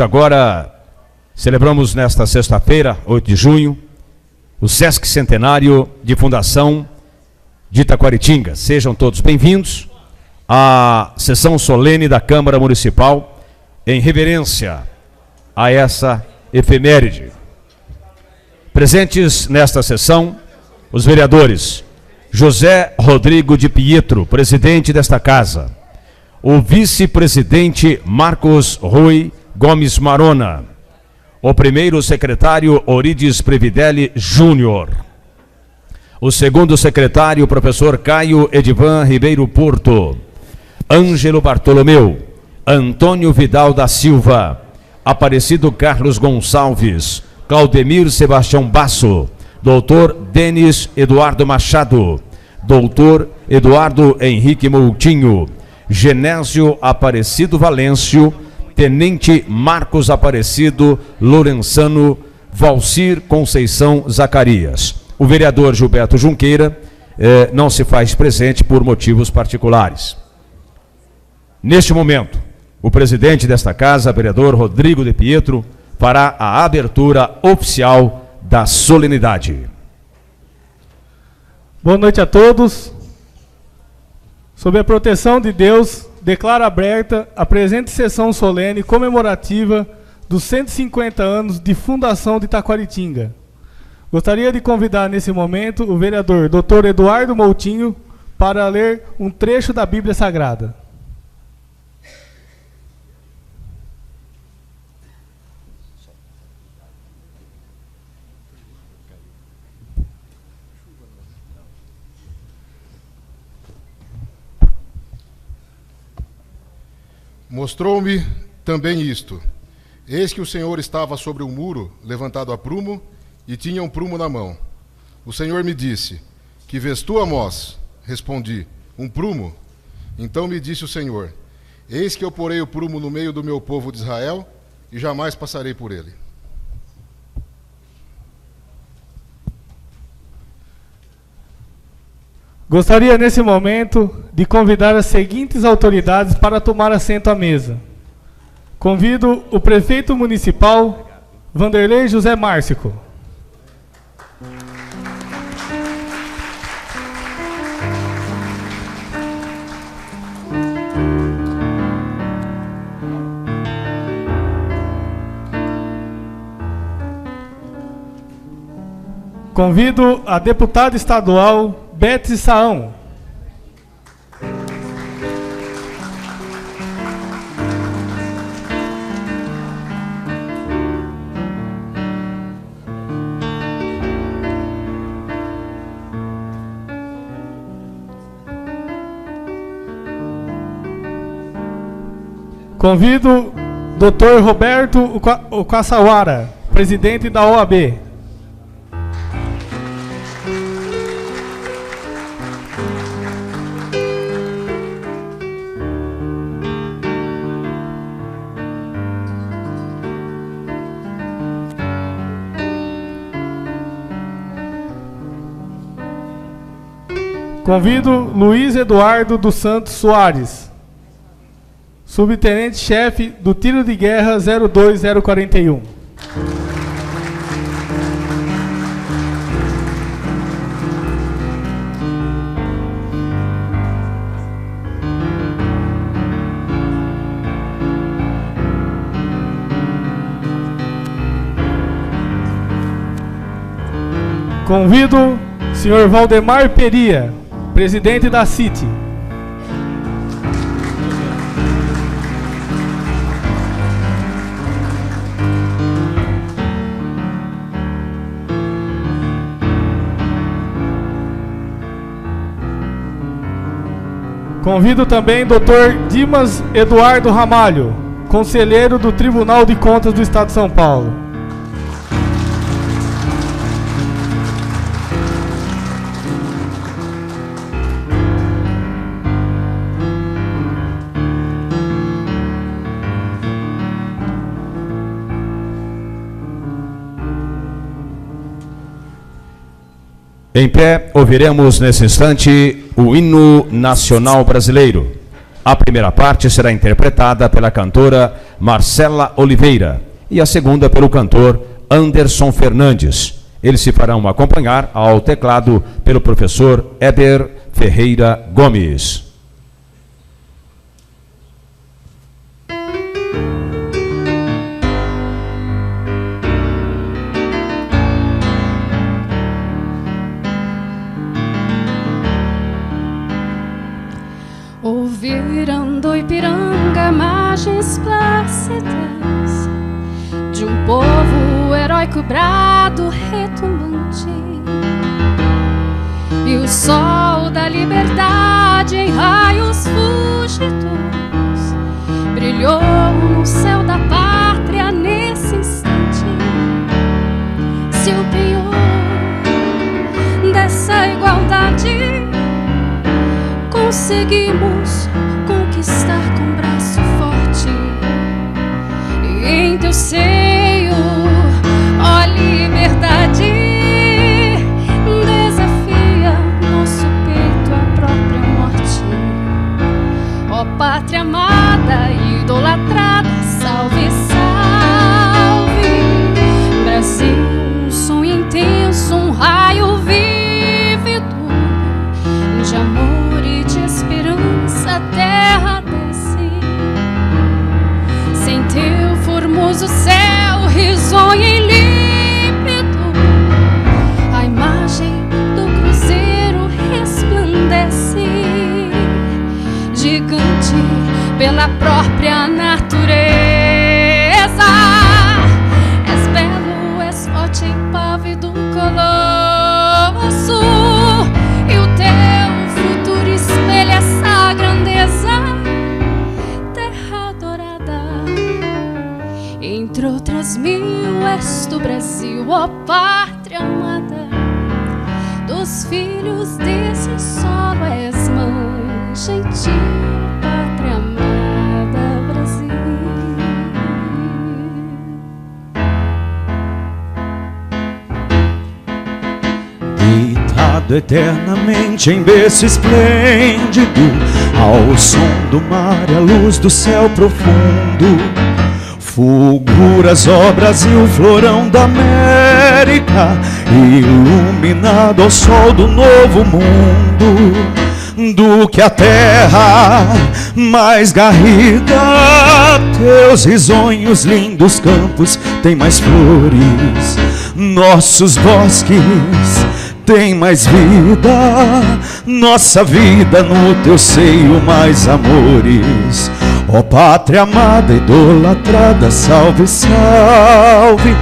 Agora, celebramos nesta sexta-feira, 8 de junho, o Sesc Centenário de Fundação de Itaquaritinga. Sejam todos bem-vindos à sessão solene da Câmara Municipal, em reverência a essa efeméride. Presentes nesta sessão, os vereadores José Rodrigo de Pietro, presidente desta casa, o vice-presidente Marcos Rui Gomes Marona, o primeiro secretário Orides Previdelli Júnior, o segundo secretário professor Caio Edivan Ribeiro Porto, Ângelo Bartolomeu, Antônio Vidal da Silva, Aparecido Carlos Gonçalves, Claudemir Sebastião Basso, doutor Denis Eduardo Machado, doutor Eduardo Henrique Moutinho, Genésio Aparecido Valêncio, Tenente Marcos Aparecido Lorenzano, Valcir Conceição Zacarias. O vereador Gilberto Junqueira não se faz presente por motivos particulares. Neste momento, o presidente desta casa, vereador Rodrigo de Pietro, fará a abertura oficial da solenidade. Boa noite a todos. Sob a proteção de Deus, declaro aberta a presente sessão solene comemorativa dos 150 anos de fundação de Itaquaritinga. Gostaria de convidar nesse momento o vereador Dr. Eduardo Moutinho para ler um trecho da Bíblia Sagrada. Mostrou-me também isto. Eis que o Senhor estava sobre um muro, levantado a prumo, e tinha um prumo na mão. O Senhor me disse: que vês tu, Amós? Respondi: um prumo. Então me disse o Senhor: eis que eu porei o prumo no meio do meu povo de Israel, e jamais passarei por ele. Gostaria, nesse momento, de convidar as seguintes autoridades para tomar assento à mesa. Convido o prefeito municipal, Vanderlei José Márcico. Convido a deputada estadual Bete Saão. Convido Dr. Roberto Ucassawara, presidente da OAB. Convido Luiz Eduardo dos Santos Soares, subtenente-chefe do Tiro de Guerra 02041. Convido o senhor Valdemar Peria, presidente da CIT. Convido também Dr. Dimas Eduardo Ramalho, conselheiro do Tribunal de Contas do Estado de São Paulo. Em pé, ouviremos nesse instante o hino nacional brasileiro. A primeira parte será interpretada pela cantora Marcela Oliveira e a segunda pelo cantor Anderson Fernandes. Eles se farão acompanhar ao teclado pelo professor Éder Ferreira Gomes. Ouviram do Ipiranga margens plácidas de um povo heróico brado retumbante, e o sol da liberdade em raios fúlgidos brilhou no céu da pátria nesse instante. Se o penhor dessa igualdade conseguimos conquistar com braço forte, e em teu seio, ó liberdade, desafia nosso peito à própria morte. Ó pátria amada, idolatrada, salve, salve. Brasil, um sonho intenso, um raio vívido de amor e de esperança, terra desce. Sem teu formoso céu risonho e límpido, a imagem do cruzeiro resplandece, gigante pela própria natureza. És belo, és forte, impávido colosso, e o teu futuro espelha essa grandeza. Terra adorada, entre outras mil, és do Brasil, ó pátria amada. Dos filhos desse solo és mãe gentil, pátria amada, Brasil. Deitado eternamente em berço esplêndido, ao som do mar e à luz do céu profundo, fulguras, ó Brasil, florão da América, iluminado ao sol do novo mundo. Do que a terra mais garrida, teus risonhos, lindos campos têm mais flores, nossos bosques têm mais vida, nossa vida no teu seio mais amores. Ó pátria amada, idolatrada, salve, salve.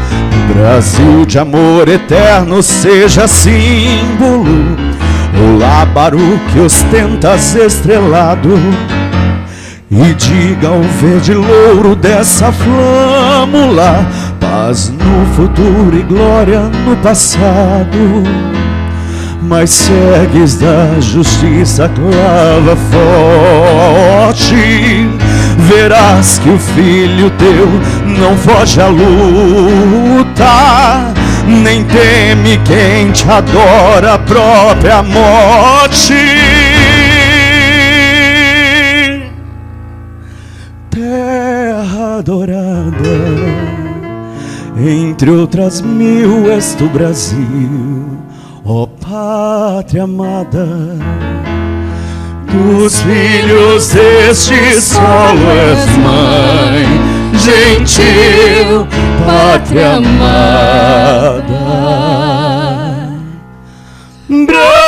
Brasil de amor eterno seja símbolo, o lábaro que ostentas estrelado, e diga ao verde louro dessa flâmula, paz no futuro e glória no passado. Mas segues da justiça clava forte, verás que o filho teu não foge à luta, nem teme quem te adora a própria morte. Terra adorada, entre outras mil, és do Brasil, ó pátria amada. Dos filhos deste solo és mãe gentil, pátria amada, Brasil.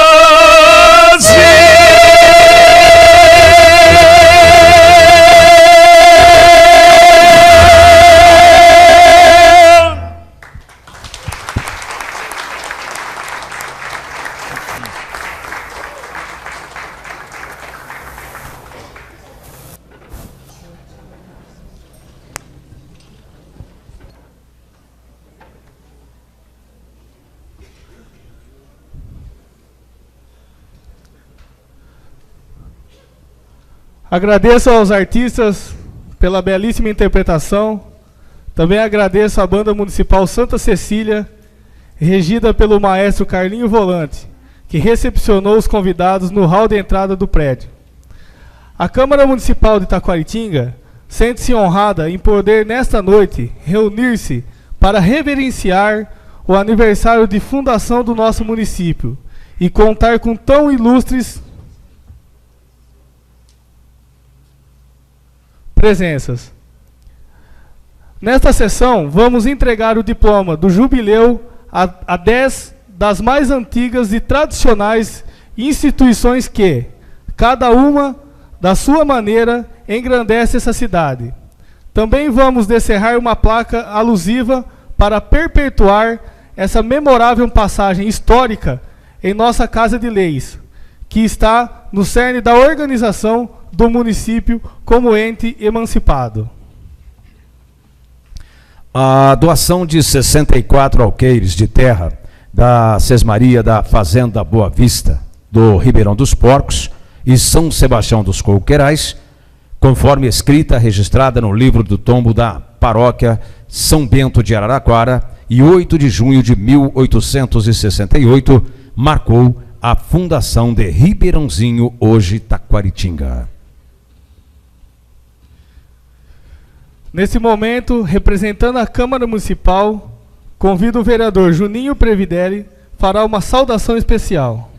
Agradeço aos artistas pela belíssima interpretação. Também agradeço à Banda Municipal Santa Cecília, regida pelo maestro Carlinho Volante, que recepcionou os convidados no hall de entrada do prédio. A Câmara Municipal de Taquaritinga sente-se honrada em poder nesta noite reunir-se para reverenciar o aniversário de fundação do nosso município e contar com tão ilustres presenças. Nesta sessão, vamos entregar o diploma do jubileu a 10 das mais antigas e tradicionais instituições que, cada uma, da sua maneira, engrandece essa cidade. Também vamos descerrar uma placa alusiva para perpetuar essa memorável passagem histórica em nossa Casa de Leis, que está no cerne da organização do município como ente emancipado. A doação de 64 alqueires de terra da Sesmaria da Fazenda Boa Vista, do Ribeirão dos Porcos e São Sebastião dos Coqueirais, conforme escrita registrada no livro do tombo da paróquia São Bento de Araraquara, e 8 de junho de 1868, marcou a fundação de Ribeirãozinho, hoje Taquaritinga. Nesse momento, representando a Câmara Municipal, convido o vereador Juninho Previdelli fará uma saudação especial.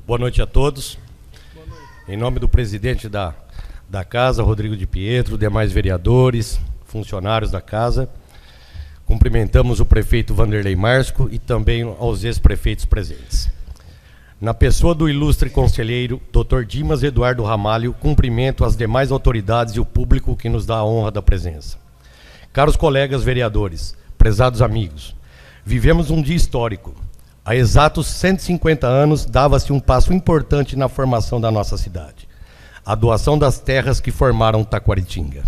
Boa noite a todos. Em nome do presidente da Casa, Rodrigo de Pietro, demais vereadores, funcionários da Casa, cumprimentamos o prefeito Vanderlei Marsco e também aos ex-prefeitos presentes. Na pessoa do ilustre conselheiro, Dr. Dimas Eduardo Ramalho, cumprimento as demais autoridades e o público que nos dá a honra da presença. Caros colegas vereadores, prezados amigos, vivemos um dia histórico. Há exatos 150 anos, dava-se um passo importante na formação da nossa cidade: a doação das terras que formaram Taquaritinga.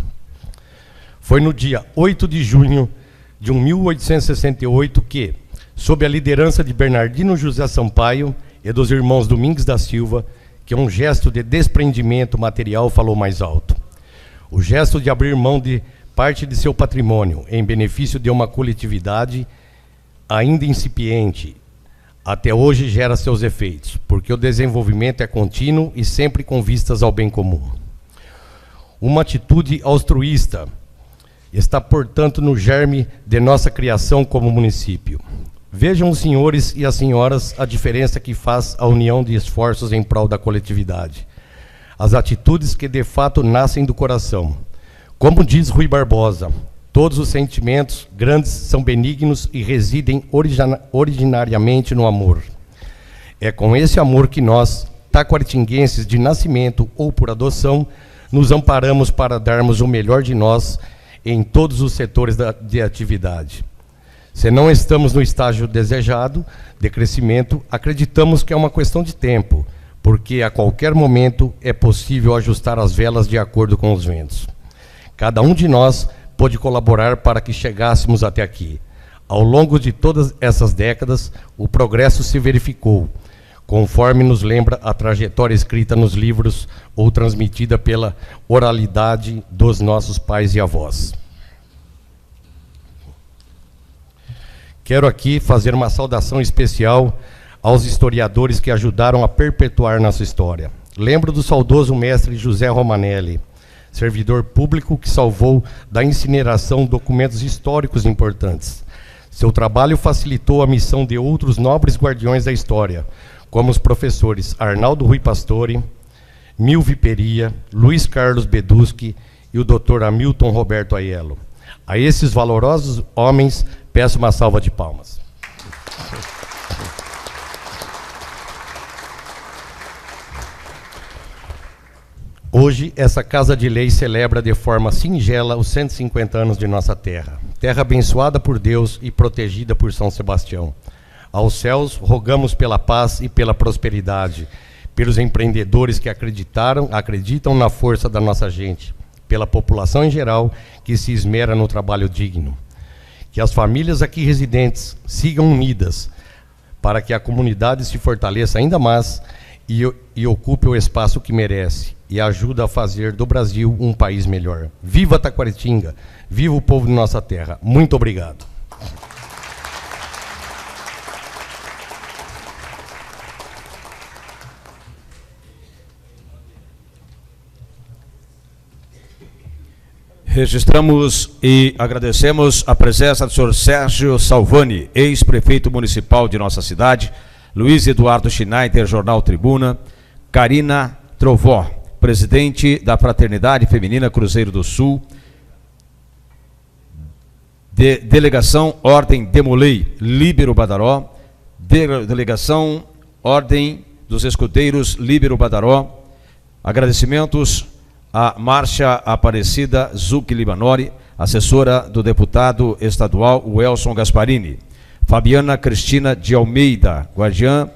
Foi no dia 8 de junho de 1868 que, sob a liderança de Bernardino José Sampaio e dos irmãos Domingues da Silva, que um gesto de desprendimento material falou mais alto. O gesto de abrir mão de parte de seu patrimônio em benefício de uma coletividade ainda incipiente, até hoje gera seus efeitos, porque o desenvolvimento é contínuo e sempre com vistas ao bem comum. Uma atitude altruísta está, portanto, no germe de nossa criação como município. Vejam os senhores e as senhoras a diferença que faz a união de esforços em prol da coletividade. As atitudes que de fato nascem do coração. Como diz Rui Barbosa, todos os sentimentos grandes são benignos e residem originariamente no amor. É com esse amor que nós, taquaritinguenses de nascimento ou por adoção, nos amparamos para darmos o melhor de nós em todos os setores de atividade. Se não estamos no estágio desejado de crescimento, acreditamos que é uma questão de tempo, porque a qualquer momento é possível ajustar as velas de acordo com os ventos. Cada um de nós pôde colaborar para que chegássemos até aqui. Ao longo de todas essas décadas, o progresso se verificou, conforme nos lembra a trajetória escrita nos livros ou transmitida pela oralidade dos nossos pais e avós. Quero aqui fazer uma saudação especial aos historiadores que ajudaram a perpetuar nossa história. Lembro do saudoso mestre José Romanelli, servidor público que salvou da incineração documentos históricos importantes. Seu trabalho facilitou a missão de outros nobres guardiões da história, como os professores Arnaldo Rui Pastore, Milvi Peria, Luiz Carlos Beduschi e o Dr. Hamilton Roberto Aiello. A esses valorosos homens, peço uma salva de palmas. Hoje, essa Casa de Lei celebra de forma singela os 150 anos de nossa terra. Terra abençoada por Deus e protegida por São Sebastião. Aos céus, rogamos pela paz e pela prosperidade, pelos empreendedores que acreditam na força da nossa gente, pela população em geral que se esmera no trabalho digno. Que as famílias aqui residentes sigam unidas, para que a comunidade se fortaleça ainda mais e ocupe o espaço que merece e ajuda a fazer do Brasil um país melhor. Viva Taquaritinga! Viva o povo de nossa terra! Muito obrigado! Registramos e agradecemos a presença do senhor Sérgio Salvani, ex-prefeito municipal de nossa cidade, Luiz Eduardo Schneider, Jornal Tribuna, Karina Trovó, presidente da Fraternidade Feminina Cruzeiro do Sul, Delegação Ordem Demolei, Líbero Badaró, Delegação Ordem dos Escudeiros, Líbero Badaró, agradecimentos a Márcia Aparecida Zucchi Libanori, assessora do deputado estadual Welson Gasparini, Fabiana Cristina de Almeida, guardiã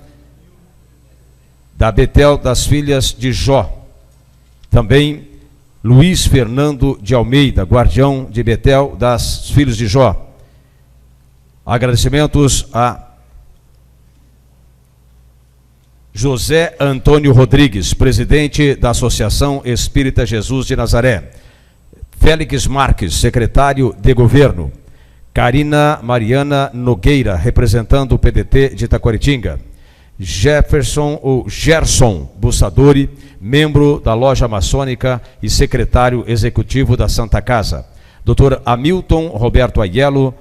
da Betel das Filhas de Jó, também Luiz Fernando de Almeida, guardião de Betel das Filhas de Jó. Agradecimentos a José Antônio Rodrigues, presidente da Associação Espírita Jesus de Nazaré. Félix Marques, secretário de Governo. Karina Mariana Nogueira, representando o PDT de Taquaritinga. Gerson Bussadori, membro da Loja Maçônica e secretário executivo da Santa Casa. Dr. Hamilton Roberto Aiello,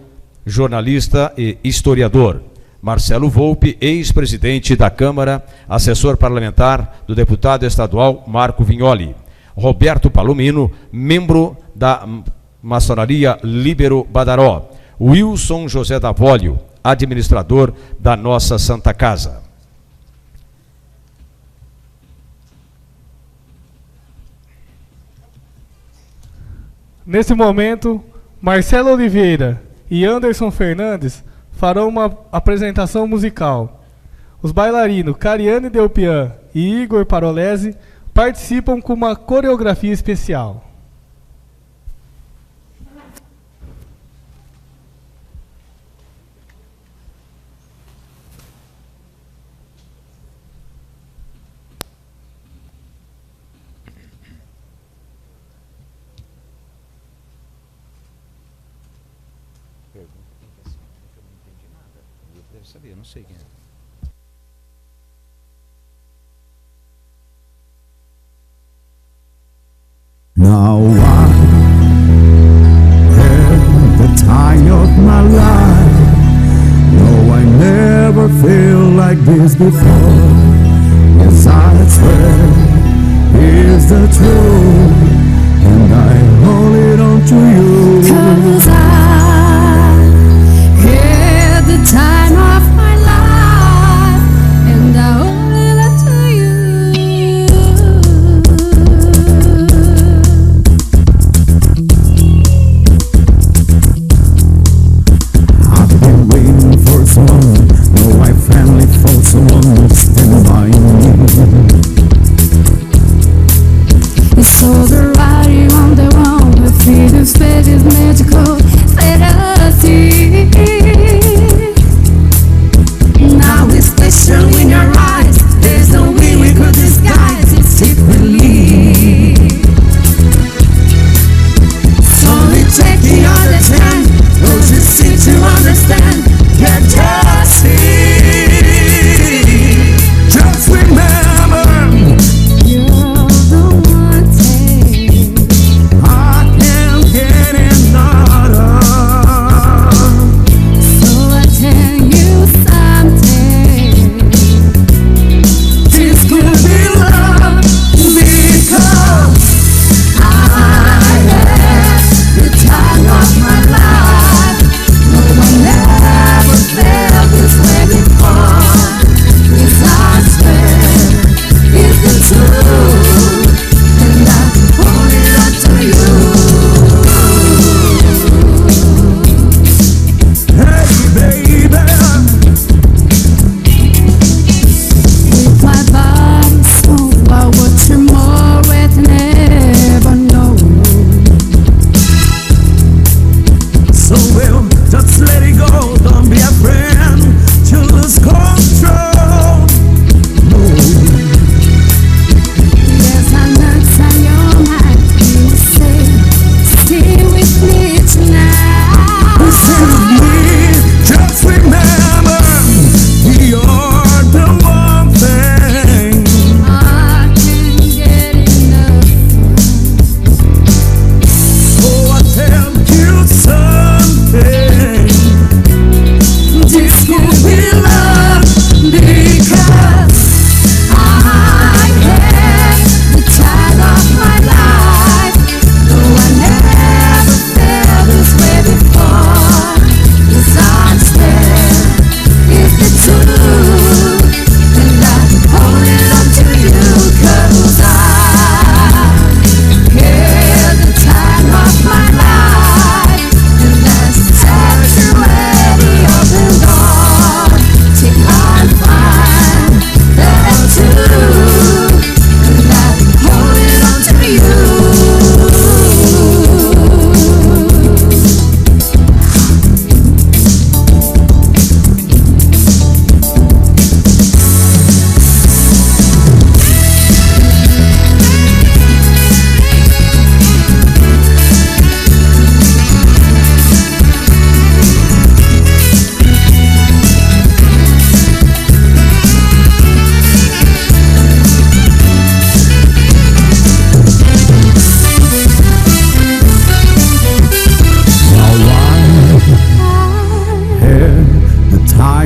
jornalista e historiador. Marcelo Volpe, ex-presidente da Câmara, assessor parlamentar do deputado estadual Marco Vignoli. Roberto Palomino, membro da Maçonaria Líbero Badaró. Wilson José Davólio, administrador da nossa Santa Casa. Nesse momento, Marcelo Oliveira e Anderson Fernandes farão uma apresentação musical. Os bailarinos Cariane Delpian e Igor Parolese participam com uma coreografia especial. Eu não sei quem é. Now I had the time of my life. No, I never felt like this before. Yes, I swear it's the truth, and I hold it on to you. 'Cause I had the time of my life, and I owe it to you. I've been waiting for someone. No, I finally found someone who's stand by me. It's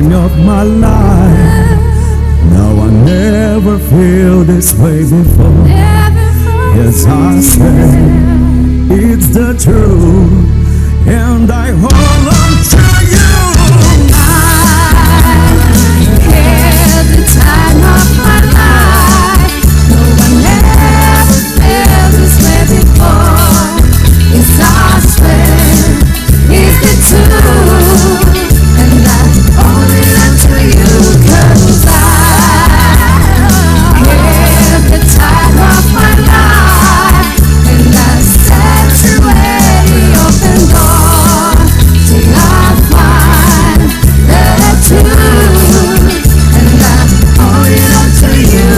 time of my life. No, I never feel this way before. Yes, I swear it's the truth, and I hold on to you. I had the time of my life. No one ever felt this way before. Yes, I swear it's the truth, and I owe it up to you, 'cause I had the time of my life, and I set you any open door till I find the truth, and I owe it up to you.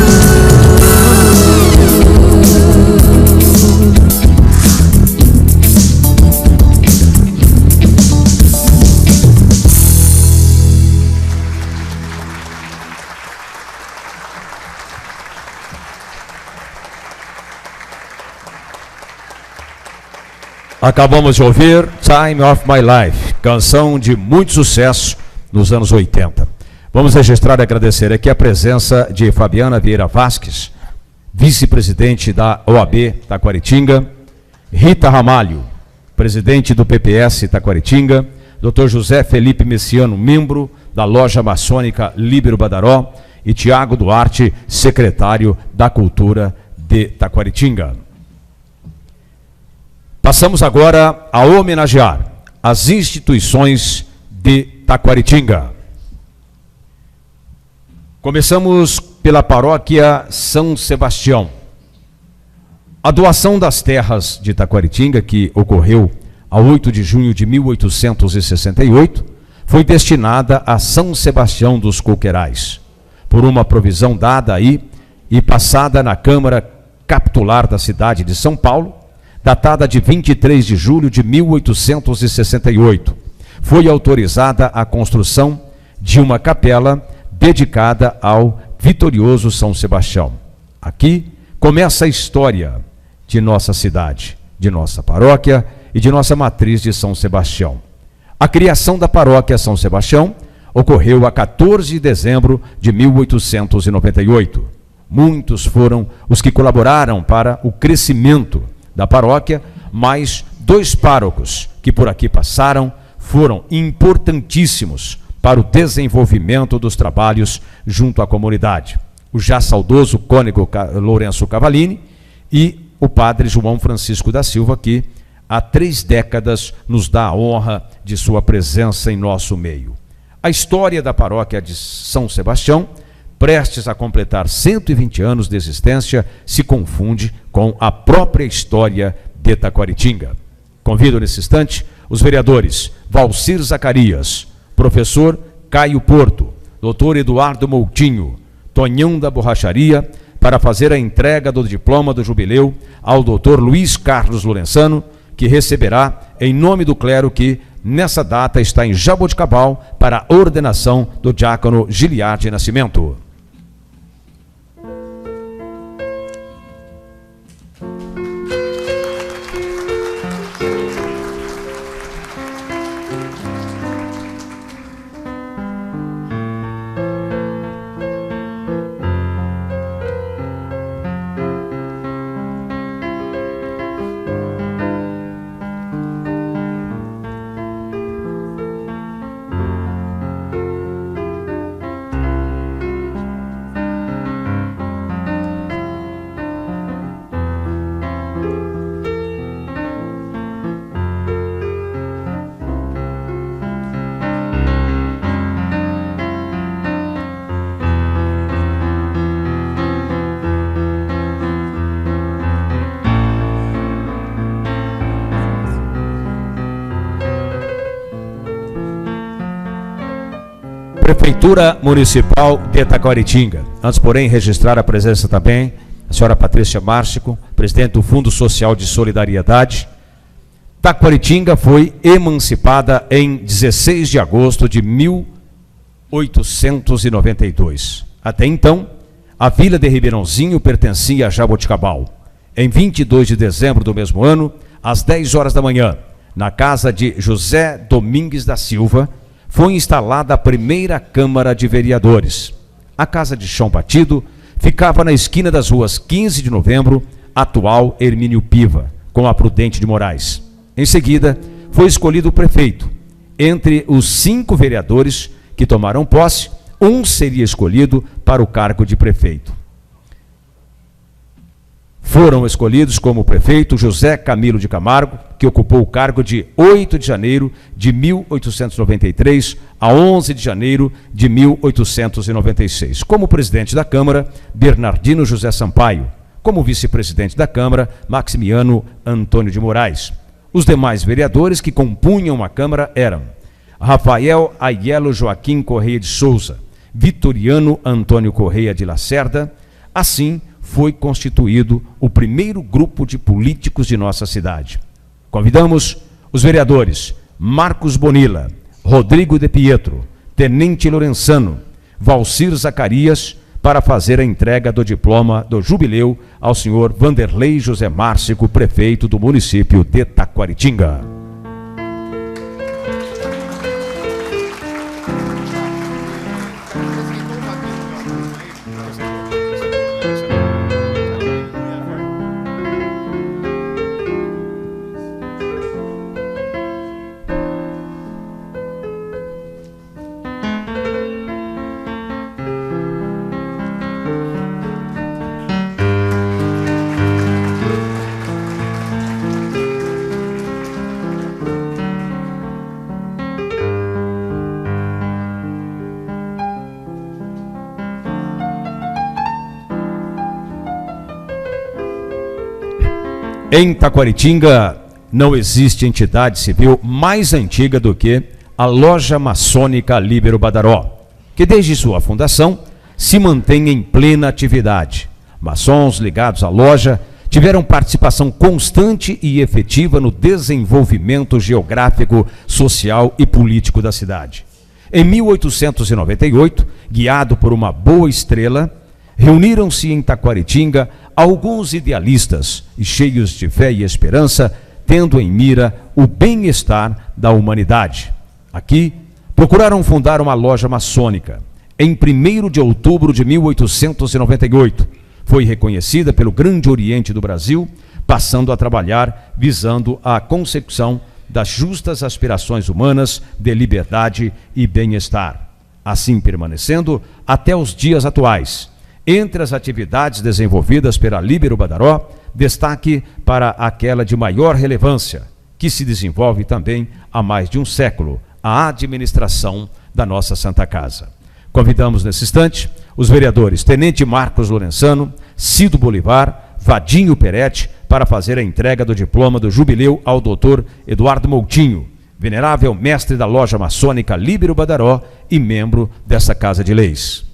Acabamos de ouvir Time of My Life, canção de muito sucesso nos anos 80. Vamos registrar e agradecer aqui a presença de Fabiana Vieira Vasques, vice-presidente da OAB Taquaritinga, Rita Ramalho, presidente do PPS Taquaritinga, Dr. José Felipe Messiano, membro da Loja Maçônica Líbero Badaró, e Tiago Duarte, secretário da Cultura de Taquaritinga. Passamos agora a homenagear as instituições de Taquaritinga. Começamos pela paróquia São Sebastião. A doação das terras de Taquaritinga, que ocorreu a 8 de junho de 1868, foi destinada a São Sebastião dos Coqueirais, por uma provisão dada aí e passada na Câmara Capitular da cidade de São Paulo, datada de 23 de julho de 1868. Foi autorizada a construção de uma capela dedicada ao vitorioso São Sebastião. Aqui começa a história de nossa cidade, de nossa paróquia e de nossa matriz de São Sebastião. A criação da paróquia São Sebastião ocorreu a 14 de dezembro de 1898. Muitos foram os que colaboraram para o crescimento da paróquia, mas 2 párocos que por aqui passaram foram importantíssimos para o desenvolvimento dos trabalhos junto à comunidade. O já saudoso cônego Lourenço Cavallini e o padre João Francisco da Silva, que há 3 décadas nos dá a honra de sua presença em nosso meio. A história da paróquia de São Sebastião, prestes a completar 120 anos de existência, se confunde com a própria história de Taquaritinga. Convido nesse instante os vereadores Valcir Zacarias, professor Caio Porto, doutor Eduardo Moutinho, Tonhão da Borracharia, para fazer a entrega do diploma do jubileu ao doutor Luiz Carlos Lorenzano, que receberá em nome do clero que, nessa data, está em Jaboticabal para a ordenação do diácono Giliardi Nascimento. Prefeitura Municipal de Taquaritinga. Antes, porém, registrar a presença também da senhora Patrícia Márcico, presidente do Fundo Social de Solidariedade. Taquaritinga foi emancipada em 16 de agosto de 1892. Até então, a vila de Ribeirãozinho pertencia a Jaboticabal. Em 22 de dezembro do mesmo ano, às 10 horas da manhã, na casa de José Domingues da Silva, foi instalada a primeira Câmara de Vereadores. A Casa de Chão Batido ficava na esquina das ruas 15 de Novembro, atual Hermínio Piva, com a Prudente de Moraes. Em seguida, foi escolhido o prefeito. Entre os 5 vereadores que tomaram posse, um seria escolhido para o cargo de prefeito. Foram escolhidos como prefeito José Camilo de Camargo, que ocupou o cargo de 8 de janeiro de 1893 a 11 de janeiro de 1896. Como presidente da Câmara, Bernardino José Sampaio. Como vice-presidente da Câmara, Maximiano Antônio de Moraes. Os demais vereadores que compunham a Câmara eram Rafael Aiello Joaquim Correia de Souza, Vitoriano Antônio Correia de Lacerda. Assim, foi constituído o primeiro grupo de políticos de nossa cidade. Convidamos os vereadores Marcos Bonilla, Rodrigo de Pietro, Tenente Lorenzano, Valcir Zacarias, para fazer a entrega do diploma do jubileu ao senhor Vanderlei José Márcico, prefeito do município de Taquaritinga. Em Taquaritinga não existe entidade civil mais antiga do que a Loja Maçônica Líbero Badaró, que desde sua fundação se mantém em plena atividade. Maçons ligados à loja tiveram participação constante e efetiva no desenvolvimento geográfico, social e político da cidade. Em 1898, guiado por uma boa estrela, reuniram-se em Taquaritinga alguns idealistas e cheios de fé e esperança, tendo em mira o bem-estar da humanidade. Aqui, procuraram fundar uma loja maçônica. Em 1º de outubro de 1898, foi reconhecida pelo Grande Oriente do Brasil, passando a trabalhar visando a consecução das justas aspirações humanas de liberdade e bem-estar. Assim permanecendo até os dias atuais. Entre as atividades desenvolvidas pela Líbero Badaró, destaque para aquela de maior relevância, que se desenvolve também há mais de um século, a administração da nossa Santa Casa. Convidamos nesse instante os vereadores Tenente Marcos Lorenzano, Cido Bolivar, Vadinho Peretti, para fazer a entrega do diploma do jubileu ao doutor Eduardo Moutinho, venerável mestre da Loja Maçônica Líbero Badaró e membro dessa Casa de Leis.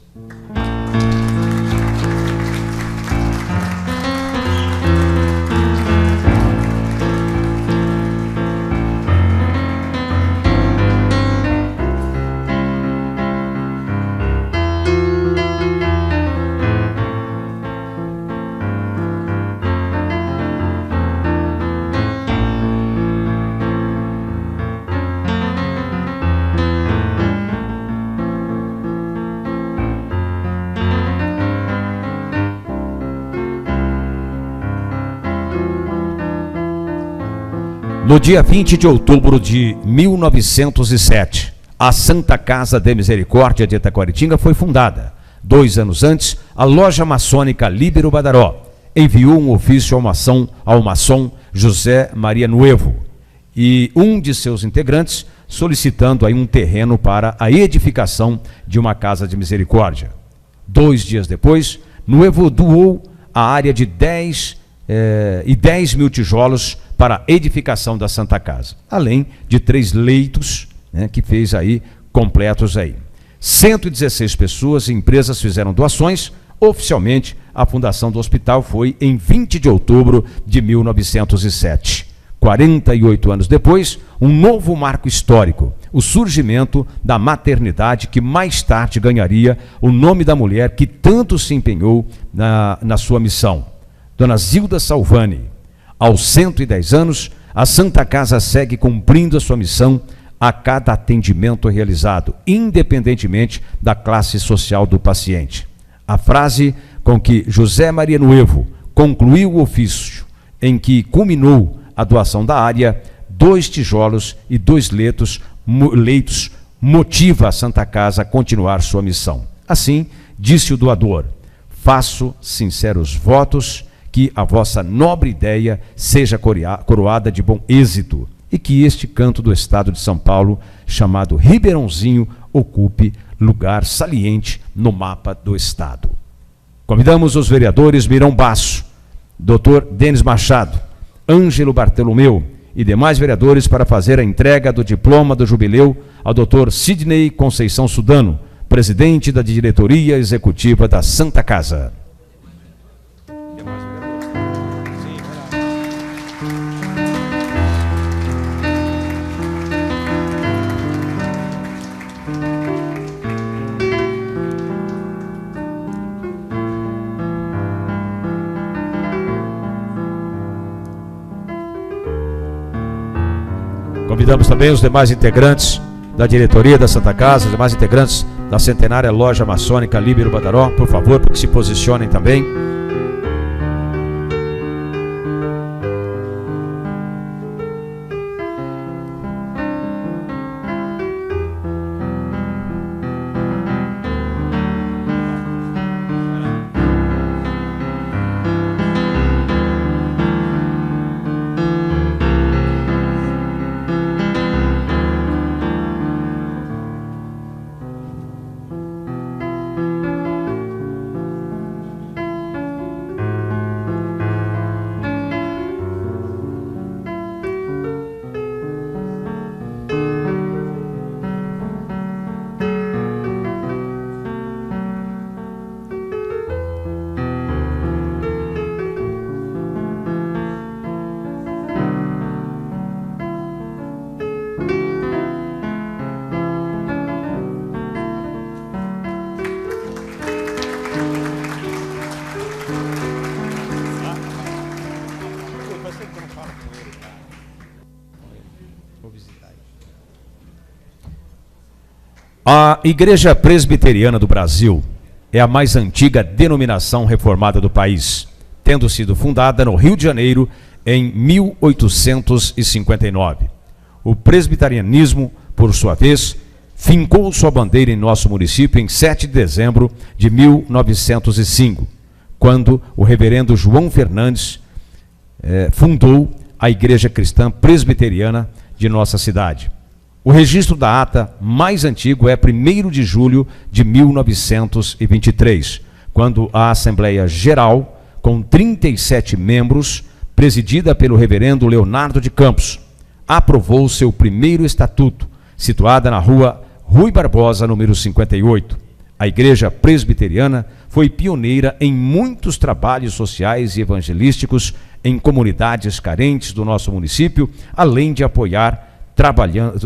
No dia 20 de outubro de 1907, a Santa Casa de Misericórdia de Taquaritinga foi fundada. 2 anos antes, a Loja Maçônica Líbero Badaró enviou um ofício ao maçom José Maria Nuevo e um de seus integrantes solicitando aí um terreno para a edificação de uma Casa de Misericórdia. 2 dias depois, Nuevo doou a área de 10 mil tijolos para a edificação da Santa Casa, além de 3 leitos, que fez aí, completos aí. 116 pessoas e empresas fizeram doações. Oficialmente, a fundação do hospital foi em 20 de outubro de 1907. 48 anos depois, um novo marco histórico, o surgimento da maternidade que mais tarde ganharia o nome da mulher que tanto se empenhou na sua missão, Dona Zilda Salvani. Aos 110 anos, a Santa Casa segue cumprindo a sua missão, a cada atendimento realizado, independentemente da classe social do paciente. A frase com que José Maria Nuevo concluiu o ofício, em que culminou a doação da área, 2 tijolos e 2 leitos, motiva a Santa Casa a continuar sua missão. Assim, disse o doador: faço sinceros votos que a vossa nobre ideia seja coroada de bom êxito e que este canto do estado de São Paulo, chamado Ribeirãozinho, ocupe lugar saliente no mapa do estado. Convidamos os vereadores Mirão Basso, Dr. Denis Machado, Ângelo Bartolomeu e demais vereadores para fazer a entrega do diploma do jubileu ao Dr. Sidney Conceição Sudano, presidente da diretoria executiva da Santa Casa. Convidamos também os demais integrantes da diretoria da Santa Casa, os demais integrantes da centenária loja maçônica Líbero Badaró, por favor, para que se posicionem também. A Igreja Presbiteriana do Brasil é a mais antiga denominação reformada do país, tendo sido fundada no Rio de Janeiro em 1859. O presbiterianismo, por sua vez, fincou sua bandeira em nosso município em 7 de dezembro de 1905, quando o reverendo João Fernandes fundou a Igreja Cristã Presbiteriana de nossa cidade. O registro da ata mais antigo é 1º de julho de 1923, quando a Assembleia Geral, com 37 membros, presidida pelo reverendo Leonardo de Campos, aprovou seu primeiro estatuto, situada na rua Rui Barbosa, número 58. A Igreja Presbiteriana foi pioneira em muitos trabalhos sociais e evangelísticos em comunidades carentes do nosso município, além de apoiar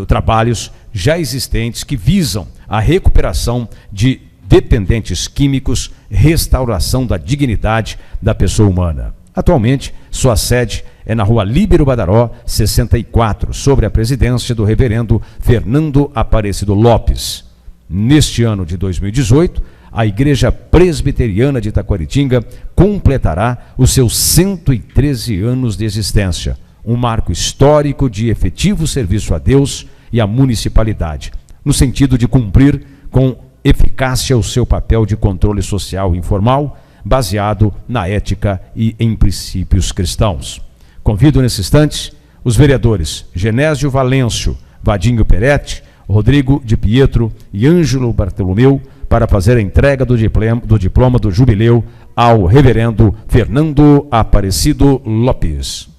trabalhos já existentes que visam a recuperação de dependentes químicos, restauração da dignidade da pessoa humana. Atualmente, sua sede é na rua Líbero Badaró, 64, sob a presidência do reverendo Fernando Aparecido Lopes. Neste ano de 2018, a Igreja Presbiteriana de Itaquaritinga completará os seus 113 anos de existência, um marco histórico de efetivo serviço a Deus e à municipalidade, no sentido de cumprir com eficácia o seu papel de controle social informal, baseado na ética e em princípios cristãos. Convido nesse instante os vereadores Genésio Valêncio, Vadinho Peretti, Rodrigo de Pietro e Ângelo Bartolomeu para fazer a entrega do diploma do jubileu ao reverendo Fernando Aparecido Lopes.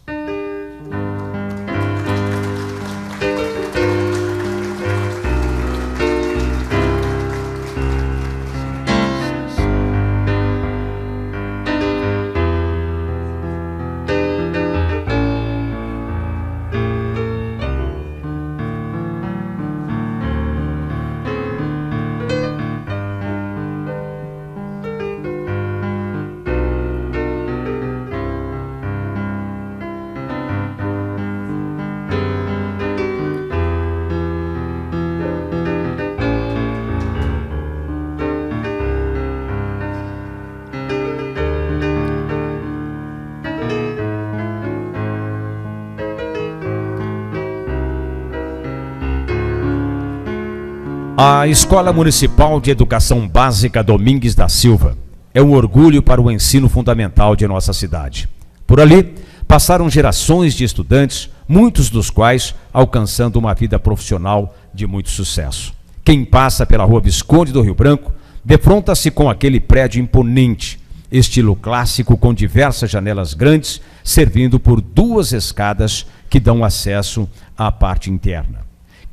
A Escola Municipal de Educação Básica Domingues da Silva é um orgulho para o ensino fundamental de nossa cidade. Por ali, passaram gerações de estudantes, muitos dos quais alcançando uma vida profissional de muito sucesso. Quem passa pela Rua Visconde do Rio Branco defronta-se com aquele prédio imponente, estilo clássico com diversas janelas grandes, servindo por 2 escadas que dão acesso à parte interna.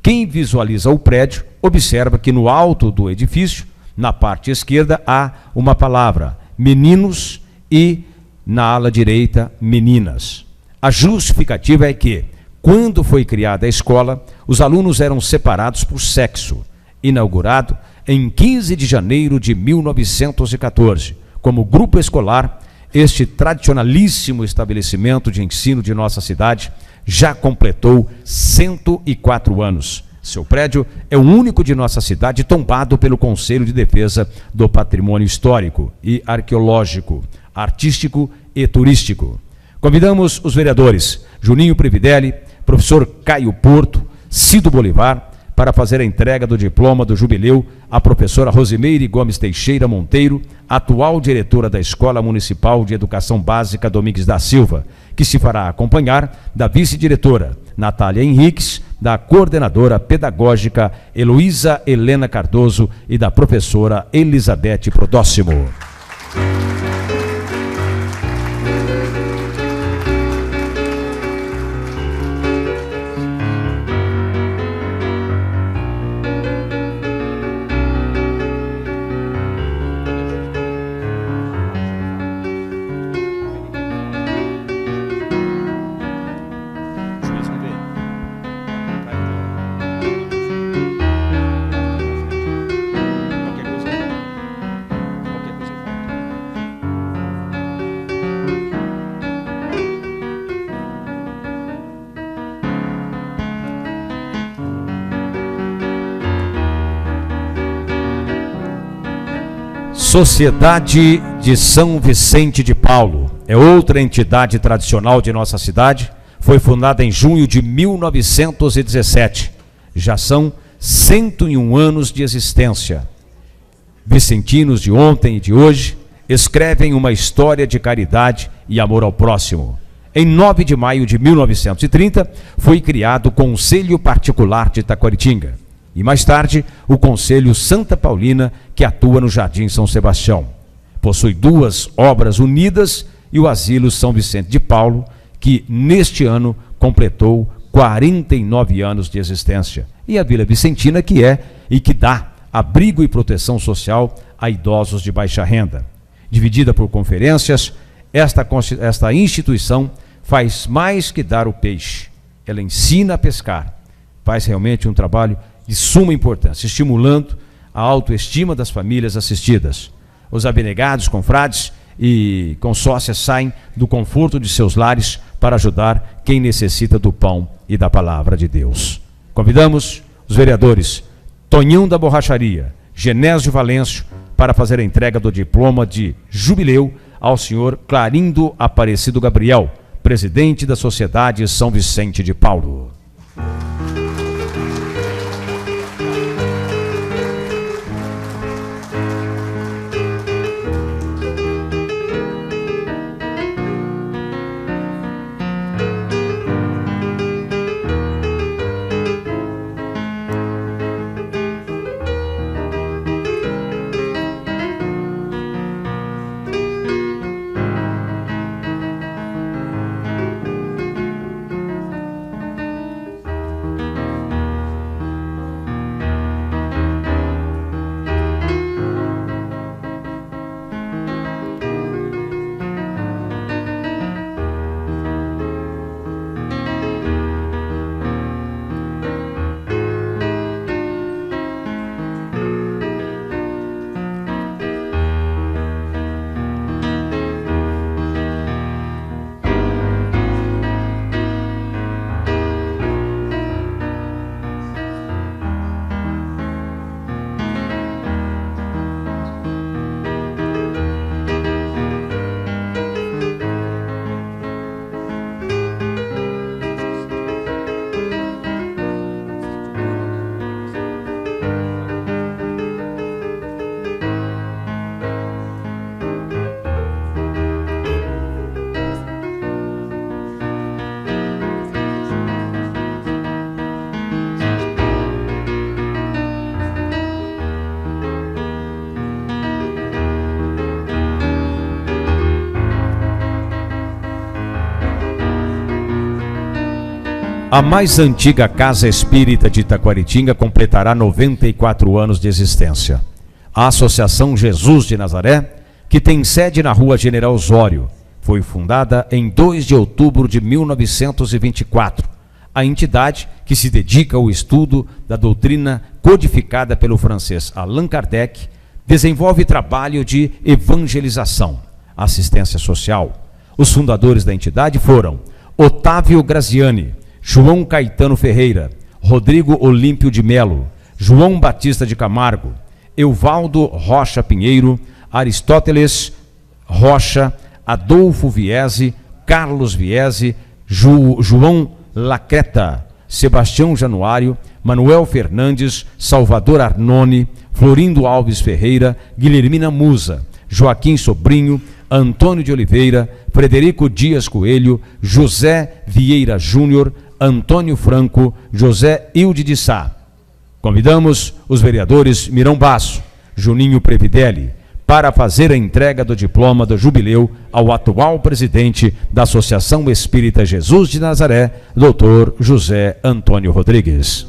Quem visualiza o prédio observa que no alto do edifício, na parte esquerda, há uma palavra, meninos, e na ala direita, meninas. A justificativa é que, quando foi criada a escola, os alunos eram separados por sexo. Inaugurado em 15 de janeiro de 1914, como grupo escolar, este tradicionalíssimo estabelecimento de ensino de nossa cidade já completou 104 anos. Seu prédio é o único de nossa cidade tombado pelo Conselho de Defesa do Patrimônio Histórico e Arqueológico, Artístico e Turístico. Convidamos os vereadores Juninho Previdelli, professor Caio Porto, Cido Bolivar, para fazer a entrega do diploma do jubileu à professora Rosimeire Gomes Teixeira Monteiro, atual diretora da Escola Municipal de Educação Básica Domingues da Silva, que se fará acompanhar da vice-diretora Natália Henriques, da coordenadora pedagógica Heloísa Helena Cardoso e da professora Elizabeth Prodóximo. Sociedade de São Vicente de Paulo é outra entidade tradicional de nossa cidade. Foi fundada em junho de 1917. Já são 101 anos de existência. Vicentinos de ontem e de hoje escrevem uma história de caridade e amor ao próximo. Em 9 de maio de 1930, foi criado o Conselho Particular de Taquaritinga. E mais tarde, o Conselho Santa Paulina, que atua no Jardim São Sebastião. Possui 2 obras unidas e o Asilo São Vicente de Paulo, que neste ano completou 49 anos de existência. E a Vila Vicentina, que é e que dá abrigo e proteção social a idosos de baixa renda. Dividida por conferências, esta instituição faz mais que dar o peixe. Ela ensina a pescar. Faz realmente um trabalho de suma importância, estimulando a autoestima das famílias assistidas. Os abnegados confrades e consórcias saem do conforto de seus lares para ajudar quem necessita do pão e da palavra de Deus. Convidamos os vereadores Tonhão da Borracharia, Genésio Valêncio, para fazer a entrega do diploma de jubileu ao senhor Clarindo Aparecido Gabriel, presidente da Sociedade São Vicente de Paulo. A mais antiga casa espírita de Itaquaritinga completará 94 anos de existência. A Associação Jesus de Nazaré, que tem sede na Rua General Osório, foi fundada em 2 de outubro de 1924. A entidade, que se dedica ao estudo da doutrina codificada pelo francês Allan Kardec, desenvolve trabalho de evangelização, assistência social. Os fundadores da entidade foram Otávio Graziani, João Caetano Ferreira, Rodrigo Olímpio de Melo, João Batista de Camargo, Euvaldo Rocha Pinheiro, Aristóteles Rocha, Adolfo Viese, Carlos Viese, João Lacreta, Sebastião Januário, Manuel Fernandes, Salvador Arnone, Florindo Alves Ferreira, Guilhermina Musa, Joaquim Sobrinho, Antônio de Oliveira, Frederico Dias Coelho, José Vieira Júnior, Antônio Franco, José Hilde de Sá. Convidamos os vereadores Mirão Basso, Juninho Previdelli, para fazer a entrega do diploma do jubileu ao atual presidente da Associação Espírita Jesus de Nazaré, Dr. José Antônio Rodrigues.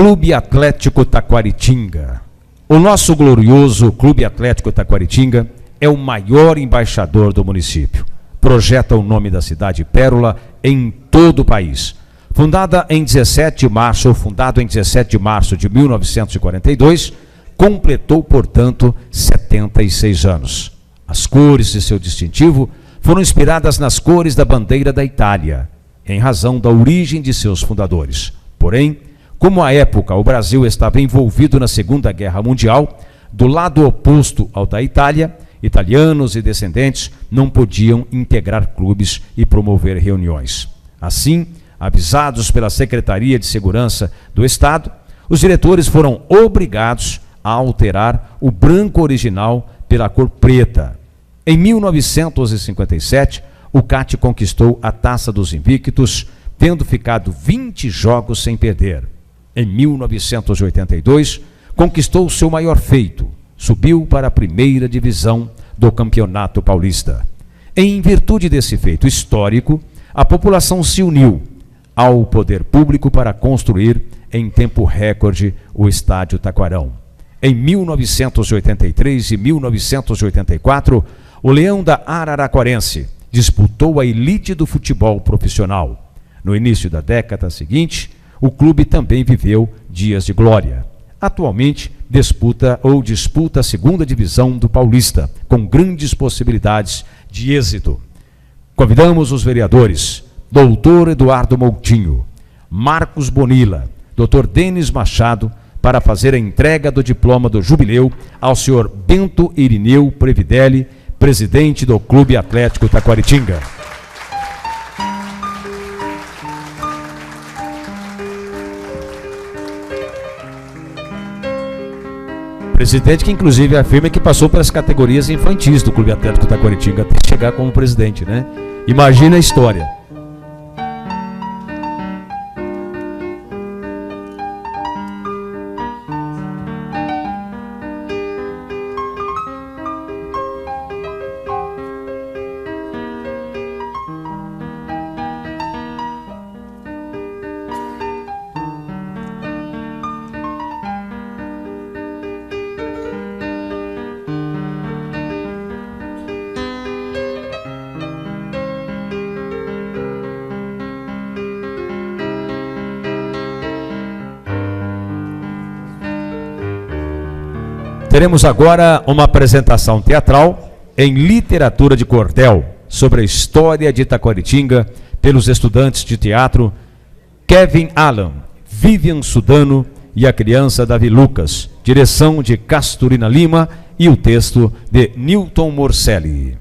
Clube Atlético Taquaritinga. O nosso glorioso Clube Atlético Taquaritinga é o maior embaixador do município. Projeta o nome da cidade Pérola em todo o país. Fundado em 17 de março de 1942, completou, portanto, 76 anos. As cores de seu distintivo foram inspiradas nas cores da bandeira da Itália, em razão da origem de seus fundadores. Porém, como à época o Brasil estava envolvido na Segunda Guerra Mundial, do lado oposto ao da Itália, italianos e descendentes não podiam integrar clubes e promover reuniões. Assim, avisados pela Secretaria de Segurança do Estado, os diretores foram obrigados a alterar o branco original pela cor preta. Em 1957, o CAT conquistou a Taça dos Invictos, tendo ficado 20 jogos sem perder. Em 1982, conquistou seu maior feito, subiu para a primeira divisão do Campeonato Paulista. Em virtude desse feito histórico, a população se uniu ao poder público para construir, em tempo recorde, o Estádio Taquarão. Em 1983 e 1984, o Leão da Araraquarense disputou a elite do futebol profissional. No início da década seguinte, o clube também viveu dias de glória. Atualmente, disputa a segunda divisão do Paulista, com grandes possibilidades de êxito. Convidamos os vereadores Dr. Eduardo Moutinho, Marcos Bonilla, Dr. Denis Machado, para fazer a entrega do diploma do jubileu ao senhor Bento Irineu Previdelli, presidente do Clube Atlético Taquaritinga. Presidente que inclusive afirma que passou pelas categorias infantis do Clube Atlético Taquaritinga até chegar como presidente, né? Imagina a história. Teremos agora uma apresentação teatral em literatura de cordel sobre a história de Itaquaritinga pelos estudantes de teatro Kevin Allan, Vivian Sudano e a criança Davi Lucas, direção de Casturina Lima e o texto de Newton Morcelli.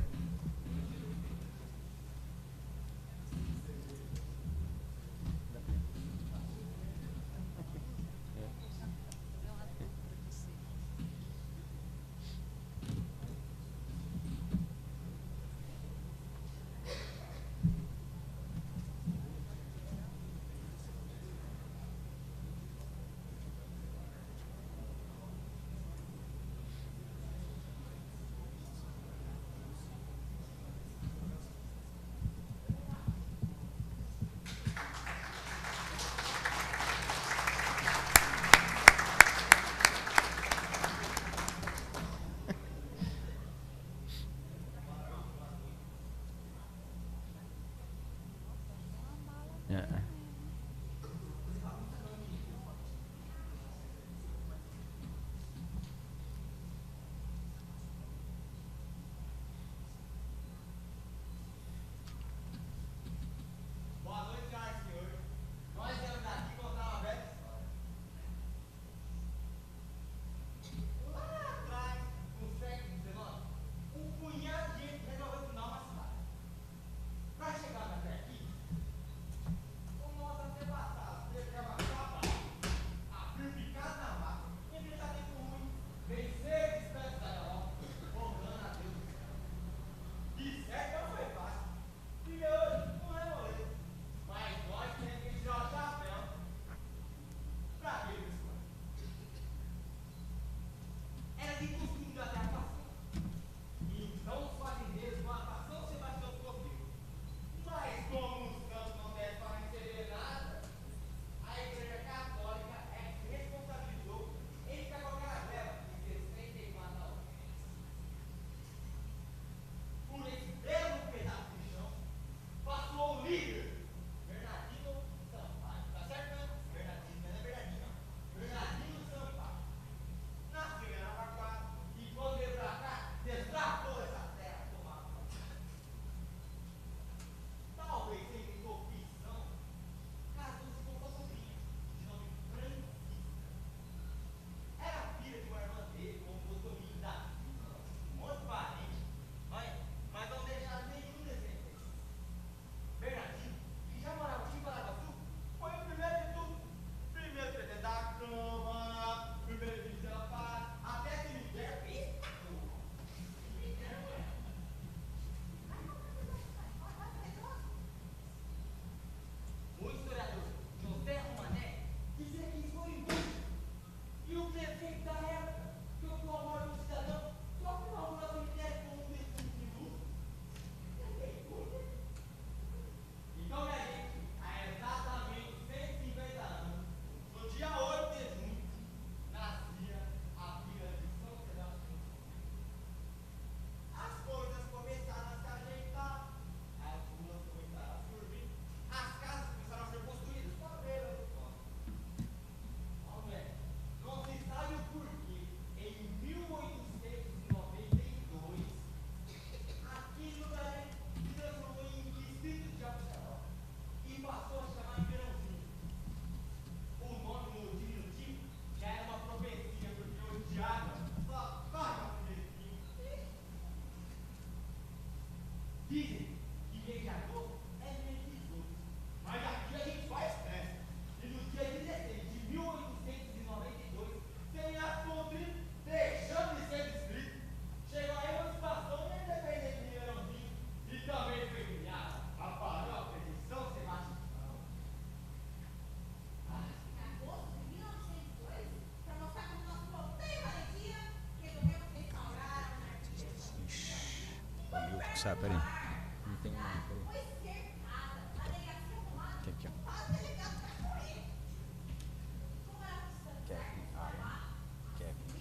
Sabe, peraí. Não tem nada, peraí. Aqui, ó. Kevin Allan. Kevin.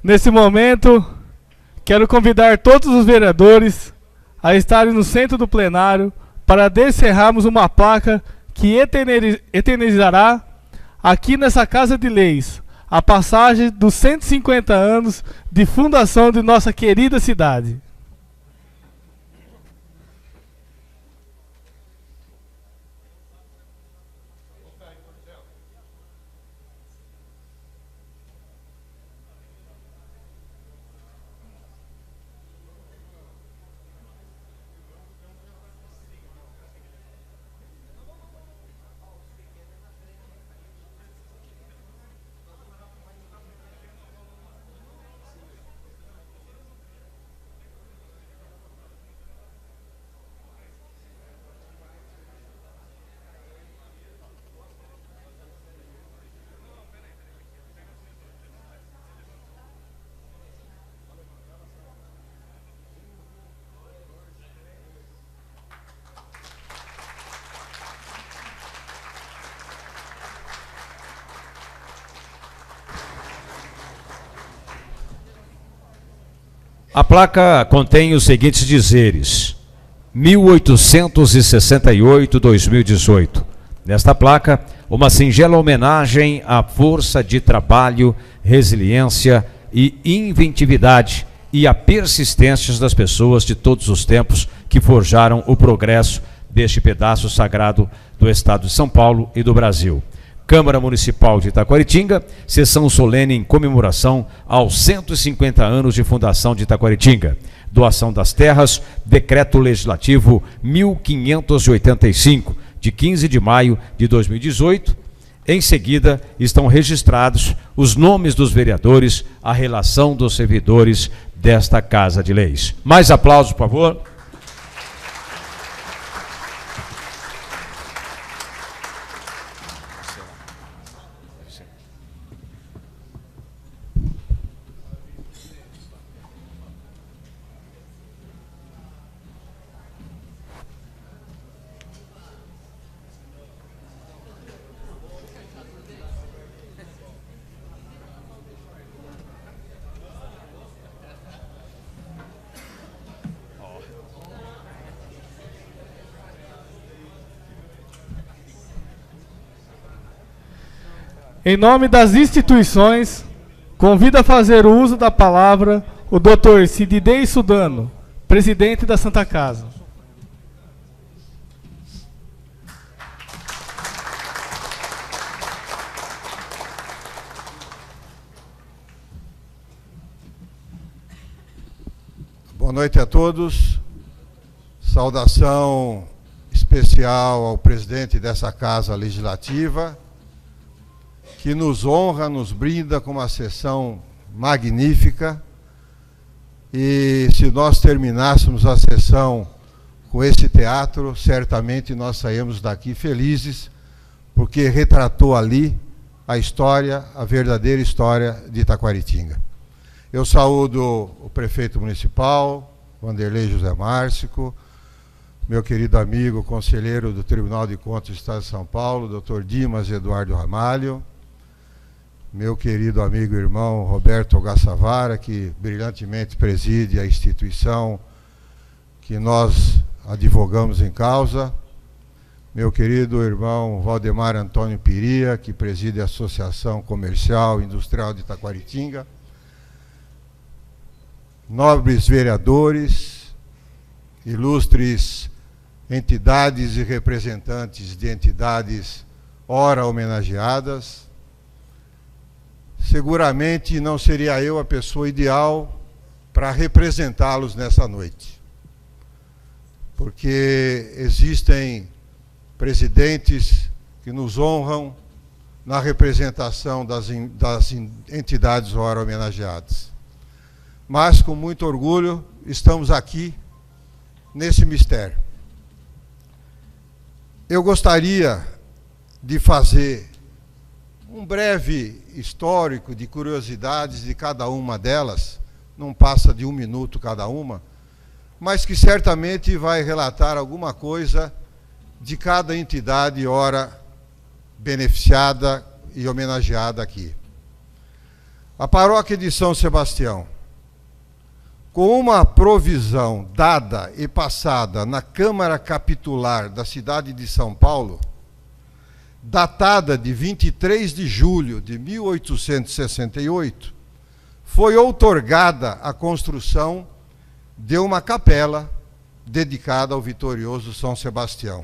Nesse momento, quero convidar todos os vereadores a estarem no centro do plenário para descerrarmos uma placa que eternizará aqui nessa Casa de Leis a passagem dos 150 anos de fundação de nossa querida cidade. A placa contém os seguintes dizeres: 1868-2018. Nesta placa, uma singela homenagem à força de trabalho, resiliência e inventividade e à persistência das pessoas de todos os tempos que forjaram o progresso deste pedaço sagrado do estado de São Paulo e do Brasil. Câmara Municipal de Itaquaritinga, sessão solene em comemoração aos 150 anos de fundação de Itaquaritinga. Doação das terras, Decreto Legislativo 1585, de 15 de maio de 2018. Em seguida, estão registrados os nomes dos vereadores, a relação dos servidores desta Casa de Leis. Mais aplausos, por favor. Em nome das instituições, convido a fazer o uso da palavra o Dr. Sidney Sudano, presidente da Santa Casa. Boa noite a todos. Saudação especial ao presidente dessa Casa Legislativa, que nos honra, nos brinda com uma sessão magnífica. E se nós terminássemos a sessão com esse teatro, certamente nós saímos daqui felizes, porque retratou ali a história, a verdadeira história de Itaquaritinga. Eu saúdo o prefeito municipal, Vanderlei José Márcico, meu querido amigo, conselheiro do Tribunal de Contas do Estado de São Paulo, Dr. Dimas Eduardo Ramalho, meu querido amigo e irmão Roberto Gassavara, que brilhantemente preside a instituição que nós advogamos em causa, meu querido irmão Valdemar Antônio Piria, que preside a Associação Comercial e Industrial de Itaquaritinga, nobres vereadores, ilustres entidades e representantes de entidades ora homenageadas. Seguramente não seria eu a pessoa ideal para representá-los nessa noite, porque existem presidentes que nos honram na representação das entidades ora homenageadas. Mas, com muito orgulho, estamos aqui nesse mistério. Eu gostaria de fazer um breve histórico de curiosidades de cada uma delas, não passa de 1 minuto cada uma, mas que certamente vai relatar alguma coisa de cada entidade ora beneficiada e homenageada aqui. A paróquia de São Sebastião, com uma provisão dada e passada na Câmara Capitular da cidade de São Paulo, datada de 23 de julho de 1868, foi outorgada a construção de uma capela dedicada ao vitorioso São Sebastião.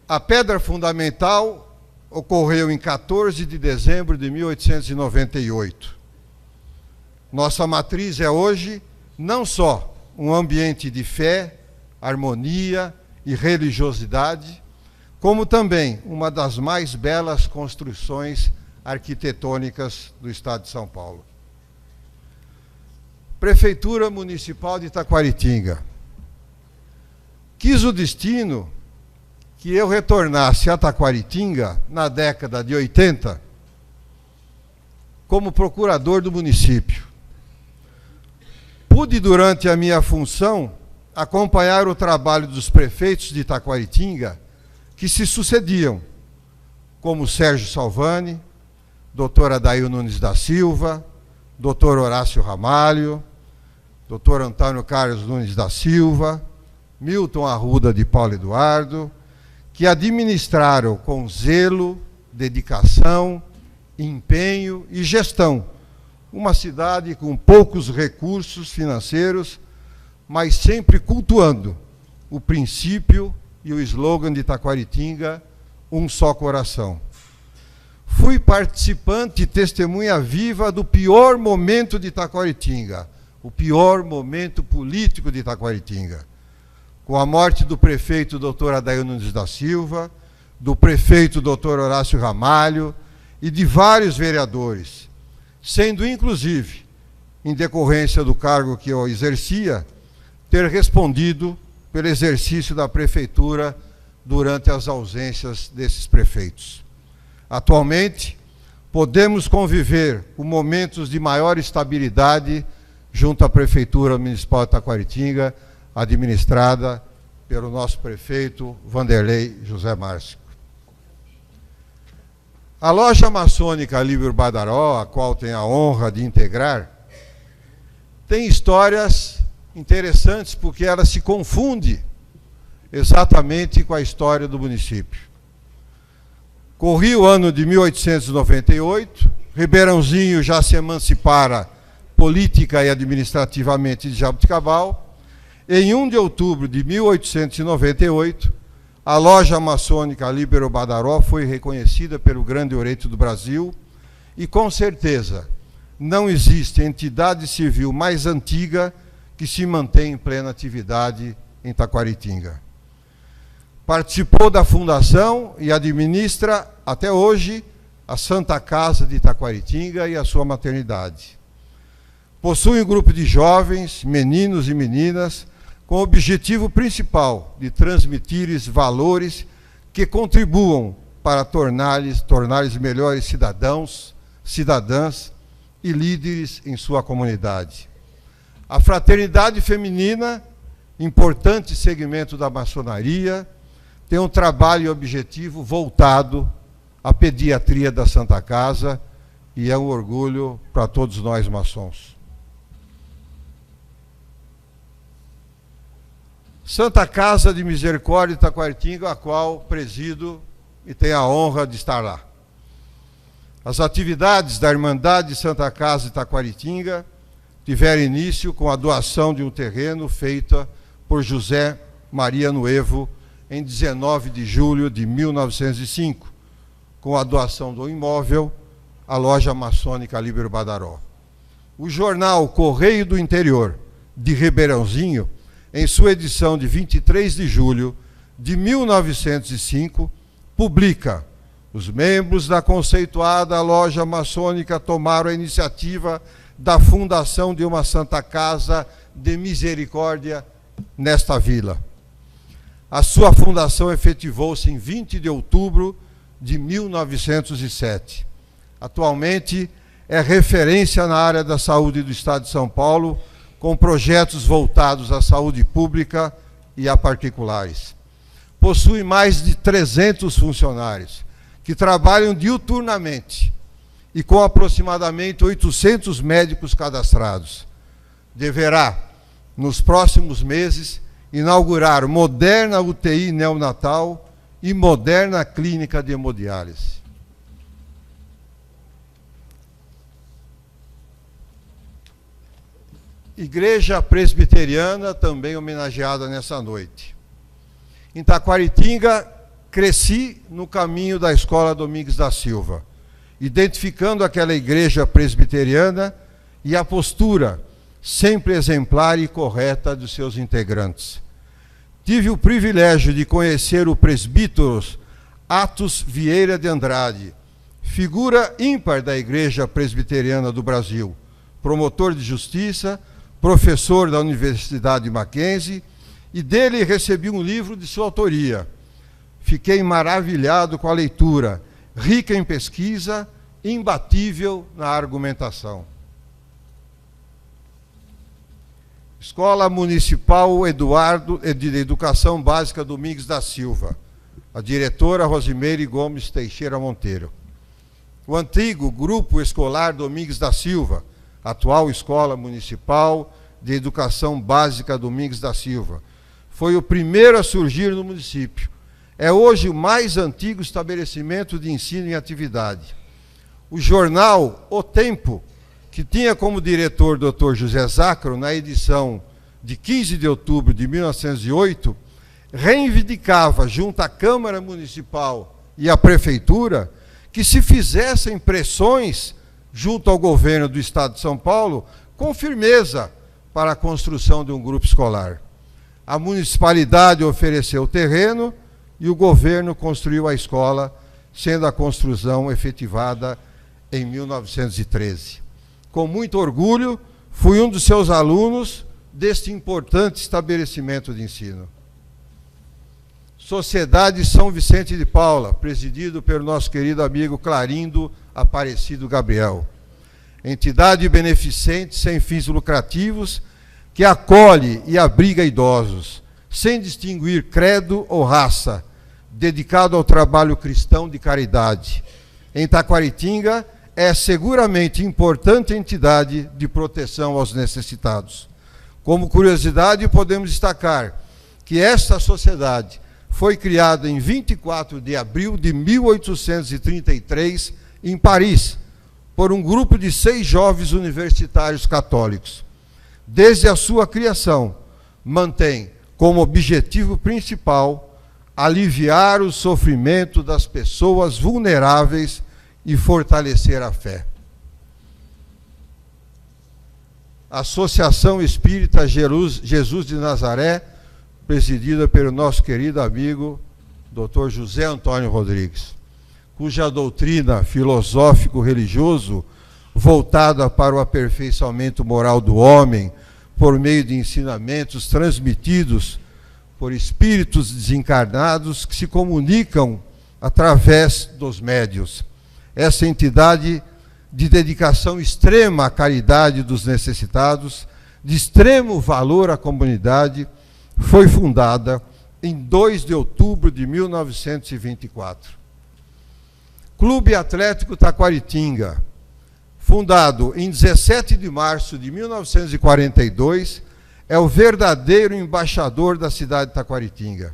A pedra fundamental ocorreu em 14 de dezembro de 1898. Nossa matriz é hoje não só um ambiente de fé, harmonia e religiosidade, como também uma das mais belas construções arquitetônicas do estado de São Paulo. Prefeitura Municipal de Taquaritinga. Quis o destino que eu retornasse a Taquaritinga na década de 80 como procurador do município. Pude, durante a minha função, acompanhar o trabalho dos prefeitos de Taquaritinga que se sucediam, como Sérgio Salvani, Dr. Adair Nunes da Silva, Dr. Horácio Ramalho, Dr. Antônio Carlos Nunes da Silva, Milton Arruda de Paulo Eduardo, que administraram com zelo, dedicação, empenho e gestão uma cidade com poucos recursos financeiros, mas sempre cultuando o princípio e o slogan de Taquaritinga, um só coração. Fui participante e testemunha viva do pior momento de Taquaritinga, o pior momento político de Taquaritinga, com a morte do prefeito Dr. Adair Nunes da Silva, do prefeito Dr. Horácio Ramalho e de vários vereadores, sendo inclusive, em decorrência do cargo que eu exercia, ter respondido pelo exercício da prefeitura durante as ausências desses prefeitos. Atualmente, podemos conviver com momentos de maior estabilidade junto à Prefeitura Municipal de Taquaritinga, administrada pelo nosso prefeito Vanderlei José Márcio. A loja maçônica Líbero Badaró, a qual tenho a honra de integrar, tem histórias interessantes porque ela se confunde exatamente com a história do município. Corria o ano de 1898, Ribeirãozinho já se emancipara política e administrativamente de Jaboticabal. Em 1 de outubro de 1898, a loja maçônica Líbero Badaró foi reconhecida pelo Grande Oreito do Brasil e, com certeza, não existe entidade civil mais antiga que se mantém em plena atividade em Taquaritinga. Participou da fundação e administra, até hoje, a Santa Casa de Taquaritinga e a sua maternidade. Possui um grupo de jovens, meninos e meninas, com o objetivo principal de transmitir valores que contribuam para torná-los melhores cidadãos, cidadãs e líderes em sua comunidade. A fraternidade feminina, importante segmento da maçonaria, tem um trabalho e objetivo voltado à pediatria da Santa Casa e é um orgulho para todos nós maçons. Santa Casa de Misericórdia de Taquaritinga, a qual presido e tenho a honra de estar lá. As atividades da Irmandade Santa Casa de Taquaritinga tiveram início com a doação de um terreno feita por José Maria Nuevo em 19 de julho de 1905, com a doação do imóvel à loja maçônica Líbero Badaró. O jornal Correio do Interior, de Ribeirãozinho, em sua edição de 23 de julho de 1905, publica: os membros da conceituada loja maçônica tomaram a iniciativa da fundação de uma Santa Casa de Misericórdia nesta vila. A sua fundação efetivou-se em 20 de outubro de 1907. Atualmente é referência na área da saúde do Estado de São Paulo, com projetos voltados à saúde pública e a particulares. Possui mais de 300 funcionários, que trabalham diuturnamente, e com aproximadamente 800 médicos cadastrados. Deverá, nos próximos meses, inaugurar moderna UTI neonatal e moderna clínica de hemodiálise. Igreja Presbiteriana, também homenageada nessa noite. Em Taquaritinga, cresci no caminho da Escola Domingos da Silva, identificando aquela igreja presbiteriana e a postura sempre exemplar e correta dos seus integrantes. Tive o privilégio de conhecer o presbítero Atos Vieira de Andrade, figura ímpar da Igreja Presbiteriana do Brasil, promotor de justiça, professor da Universidade Mackenzie, e dele recebi um livro de sua autoria. Fiquei maravilhado com a leitura, rica em pesquisa, imbatível na argumentação. Escola Municipal de Educação Básica Domingos da Silva, a diretora Rosimeire Gomes Teixeira Monteiro. O antigo Grupo Escolar Domingos da Silva, atual Escola Municipal de Educação Básica Domingos da Silva, foi o primeiro a surgir no município. É hoje o mais antigo estabelecimento de ensino em atividade. O jornal O Tempo, que tinha como diretor o Dr. José Zacro, na edição de 15 de outubro de 1908, reivindicava junto à Câmara Municipal e à Prefeitura que se fizessem pressões junto ao governo do Estado de São Paulo com firmeza para a construção de um grupo escolar. A municipalidade ofereceu o terreno e o governo construiu a escola, sendo a construção efetivada em 1913. Com muito orgulho, fui um dos seus alunos deste importante estabelecimento de ensino. Sociedade São Vicente de Paula, presidido pelo nosso querido amigo Clarindo Aparecido Gabriel. Entidade beneficente sem fins lucrativos que acolhe e abriga idosos, sem distinguir credo ou raça, dedicado ao trabalho cristão de caridade. Em Taquaritinga, é seguramente importante entidade de proteção aos necessitados. Como curiosidade, podemos destacar que esta sociedade foi criada em 24 de abril de 1833, em Paris, por um grupo de 6 jovens universitários católicos. Desde a sua criação, mantém como objetivo principal aliviar o sofrimento das pessoas vulneráveis e fortalecer a fé. Associação Espírita Jesus de Nazaré, presidida pelo nosso querido amigo Dr. José Antônio Rodrigues, cuja doutrina filosófico-religioso voltada para o aperfeiçoamento moral do homem por meio de ensinamentos transmitidos por espíritos desencarnados que se comunicam através dos médiuns. Essa entidade de dedicação extrema à caridade dos necessitados, de extremo valor à comunidade, foi fundada em 2 de outubro de 1924. Clube Atlético Taquaritinga, fundado em 17 de março de 1942, é o verdadeiro embaixador da cidade de Taquaritinga.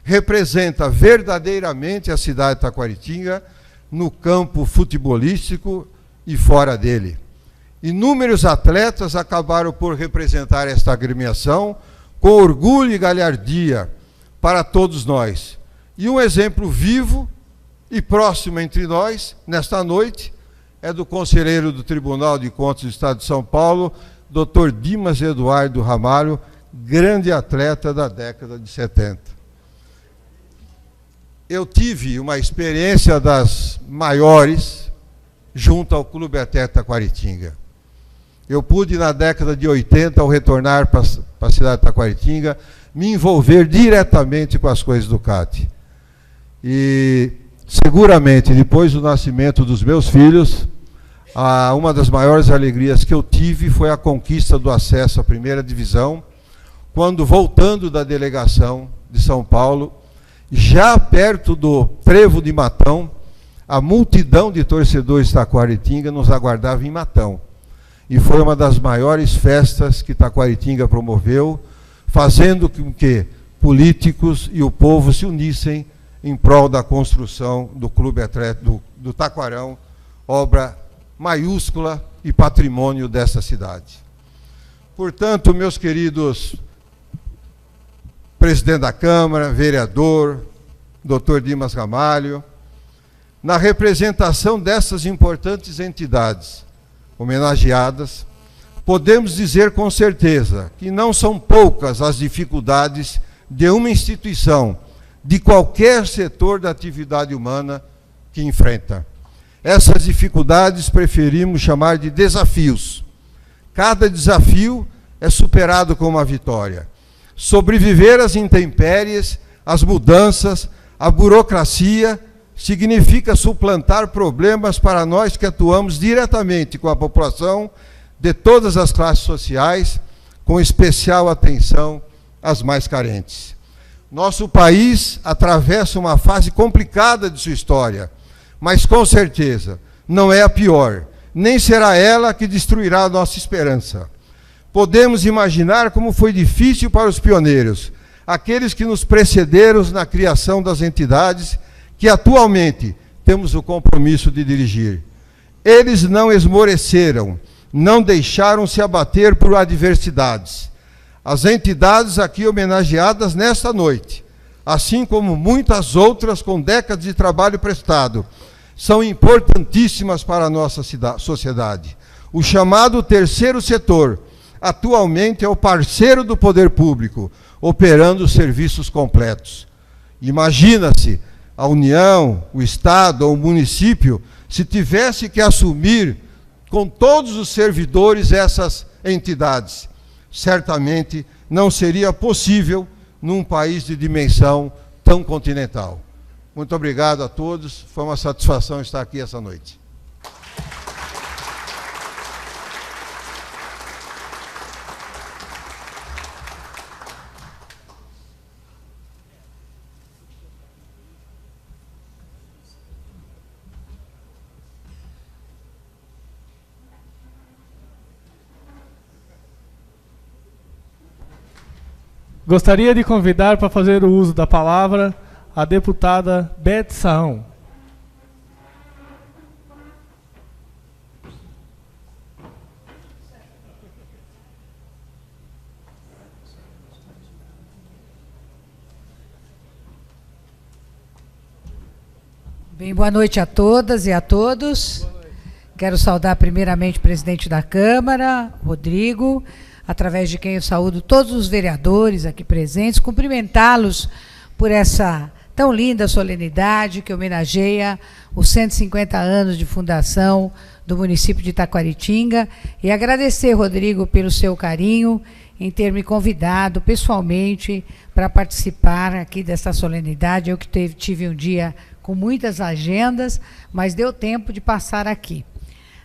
Representa verdadeiramente a cidade de Taquaritinga no campo futebolístico e fora dele. Inúmeros atletas acabaram por representar esta agremiação com orgulho e galhardia para todos nós. E um exemplo vivo e próximo entre nós, nesta noite, é do conselheiro do Tribunal de Contas do Estado de São Paulo, Dr. Dimas Eduardo Ramalho, grande atleta da década de 70. Eu tive uma experiência das maiores junto ao Clube Atlético Taquaritinga. Eu pude, na década de 80, ao retornar para a cidade de Taquaritinga, me envolver diretamente com as coisas do CAT. E seguramente, depois do nascimento dos meus filhos, uma das maiores alegrias que eu tive foi a conquista do acesso à primeira divisão, quando, voltando da delegação de São Paulo, já perto do trevo de Matão, a multidão de torcedores de Taquaritinga nos aguardava em Matão. E foi uma das maiores festas que Taquaritinga promoveu, fazendo com que políticos e o povo se unissem em prol da construção do Clube Atlético do Taquarão, obra maiúscula e patrimônio dessa cidade. Portanto, meus queridos presidente da Câmara, vereador, Dr. Dimas Ramalho, na representação dessas importantes entidades homenageadas, podemos dizer com certeza que não são poucas as dificuldades de uma instituição, de qualquer setor da atividade humana que enfrenta. Essas dificuldades preferimos chamar de desafios. Cada desafio é superado com uma vitória. Sobreviver às intempéries, às mudanças, à burocracia, significa suplantar problemas para nós que atuamos diretamente com a população de todas as classes sociais, com especial atenção às mais carentes. Nosso país atravessa uma fase complicada de sua história, mas com certeza não é a pior, nem será ela que destruirá a nossa esperança. Podemos imaginar como foi difícil para os pioneiros, aqueles que nos precederam na criação das entidades que atualmente temos o compromisso de dirigir. Eles não esmoreceram, não deixaram se abater por adversidades. As entidades aqui homenageadas nesta noite, assim como muitas outras com décadas de trabalho prestado, são importantíssimas para a nossa sociedade. O chamado terceiro setor, atualmente é o parceiro do poder público, operando serviços completos. Imagina-se a União, o Estado ou o município, se tivesse que assumir com todos os servidores essas entidades. Certamente não seria possível num país de dimensão tão continental. Muito obrigado a todos, foi uma satisfação estar aqui essa noite. Gostaria de convidar para fazer o uso da palavra a deputada Beth Saão. Bem, boa noite a todas e a todos. Quero saudar primeiramente o presidente da Câmara, Rodrigo, através de quem eu saúdo todos os vereadores aqui presentes, cumprimentá-los por essa tão linda solenidade que homenageia os 150 anos de fundação do município de Taquaritinga e agradecer, Rodrigo, pelo seu carinho em ter me convidado pessoalmente para participar aqui dessa solenidade. Eu que tive um dia com muitas agendas, mas deu tempo de passar aqui.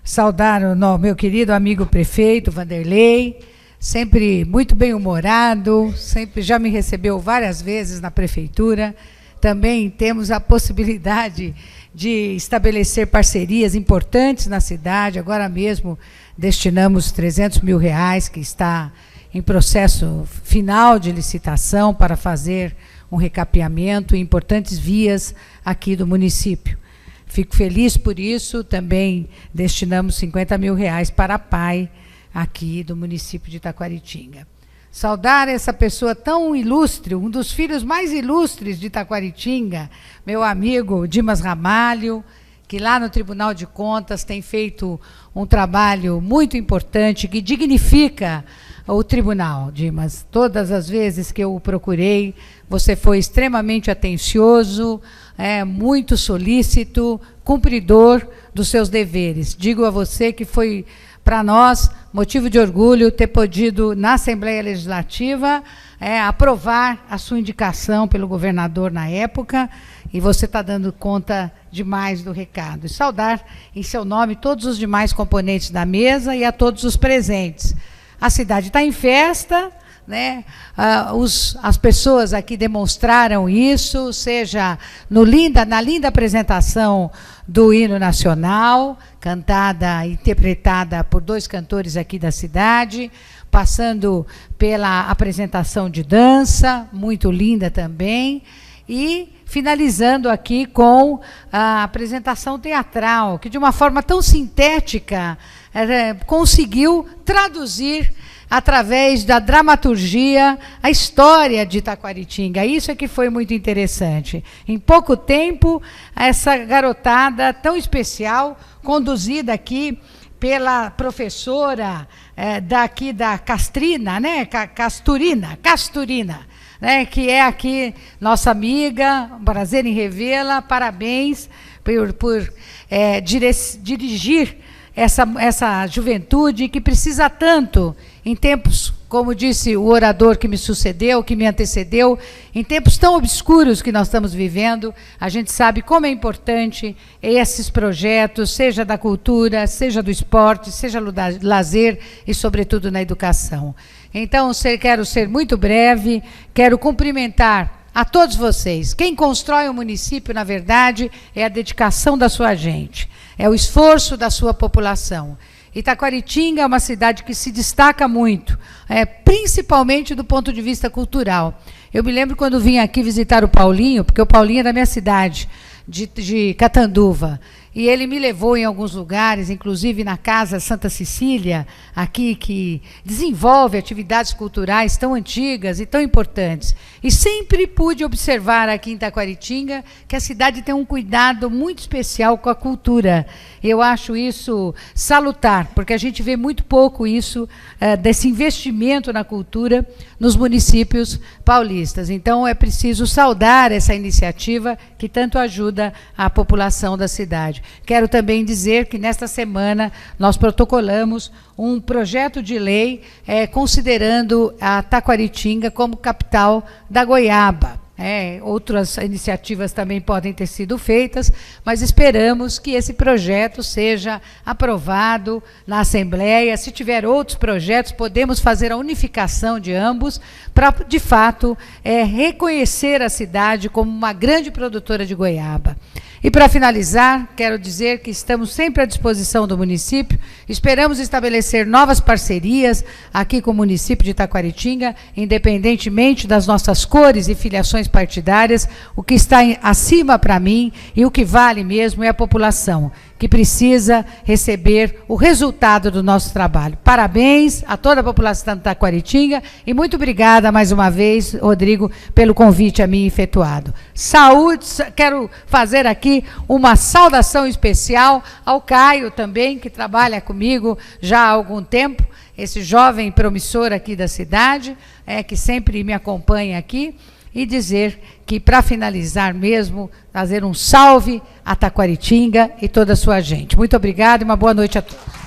Saudar o meu querido amigo prefeito, Vanderlei, sempre muito bem-humorado, sempre já me recebeu várias vezes na prefeitura. Também temos a possibilidade de estabelecer parcerias importantes na cidade. Agora mesmo destinamos R$300 mil, que está em processo final de licitação para fazer um recapeamento em importantes vias aqui do município. Fico feliz por isso. Também destinamos R$50 mil para a PAI, aqui do município de Taquaritinga. Saudar essa pessoa tão ilustre, um dos filhos mais ilustres de Taquaritinga, meu amigo Dimas Ramalho, que lá no Tribunal de Contas tem feito um trabalho muito importante, que dignifica o tribunal, Dimas. Todas as vezes que eu o procurei, você foi extremamente atencioso, muito solícito, cumpridor dos seus deveres. Digo a você que foi, para nós, motivo de orgulho ter podido, na Assembleia Legislativa, aprovar a sua indicação pelo governador na época, e você está dando conta demais do recado. E saudar em seu nome todos os demais componentes da mesa e a todos os presentes. A cidade está em festa, né? As pessoas aqui demonstraram isso, seja na linda apresentação do hino nacional, cantada e interpretada por 2 cantores aqui da cidade, passando pela apresentação de dança, muito linda também, e finalizando aqui com a apresentação teatral, que de uma forma tão sintética conseguiu traduzir através da dramaturgia a história de Taquaritinga. Isso é que foi muito interessante. Em pouco tempo, essa garotada tão especial, conduzida aqui pela professora daqui da Castrina, né? Casturina, né? Que é aqui nossa amiga, um prazer em revê-la, parabéns por dirigir essa juventude que precisa tanto, em tempos, como disse o orador que me sucedeu, que me antecedeu, em tempos tão obscuros que nós estamos vivendo, a gente sabe como é importante esses projetos, seja da cultura, seja do esporte, seja do lazer e, sobretudo, na educação. Então, quero ser muito breve, quero cumprimentar a todos vocês. Quem constrói o município, na verdade, é a dedicação da sua gente, é o esforço da sua população. Taquaritinga é uma cidade que se destaca muito, principalmente do ponto de vista cultural. Eu me lembro quando vim aqui visitar o Paulinho, porque o Paulinho é da minha cidade, de Catanduva, e ele me levou em alguns lugares, inclusive na Casa Santa Cecília, aqui, que desenvolve atividades culturais tão antigas e tão importantes. E sempre pude observar aqui em Taquaritinga que a cidade tem um cuidado muito especial com a cultura. Eu acho isso salutar, porque a gente vê muito pouco isso, desse investimento na cultura nos municípios paulistas. Então, é preciso saudar essa iniciativa que tanto ajuda a população da cidade. Quero também dizer que, nesta semana, nós protocolamos um projeto de lei considerando a Taquaritinga como capital da goiaba. Outras iniciativas também podem ter sido feitas, mas esperamos que esse projeto seja aprovado na Assembleia. Se tiver outros projetos, podemos fazer a unificação de ambos para, de fato, reconhecer a cidade como uma grande produtora de goiaba. E, para finalizar, quero dizer que estamos sempre à disposição do município, esperamos estabelecer novas parcerias aqui com o município de Taquaritinga, independentemente das nossas cores e filiações partidárias. O que está acima para mim e o que vale mesmo é a população, que precisa receber o resultado do nosso trabalho. Parabéns a toda a população de Taquaritinga e muito obrigada mais uma vez, Rodrigo, pelo convite a mim efetuado. Saúde, quero fazer aqui uma saudação especial ao Caio também, que trabalha comigo já há algum tempo, esse jovem promissor aqui da cidade, que sempre me acompanha aqui, e dizer que, para finalizar mesmo, fazer um salve a Taquaritinga e toda a sua gente. Muito obrigada e uma boa noite a todos.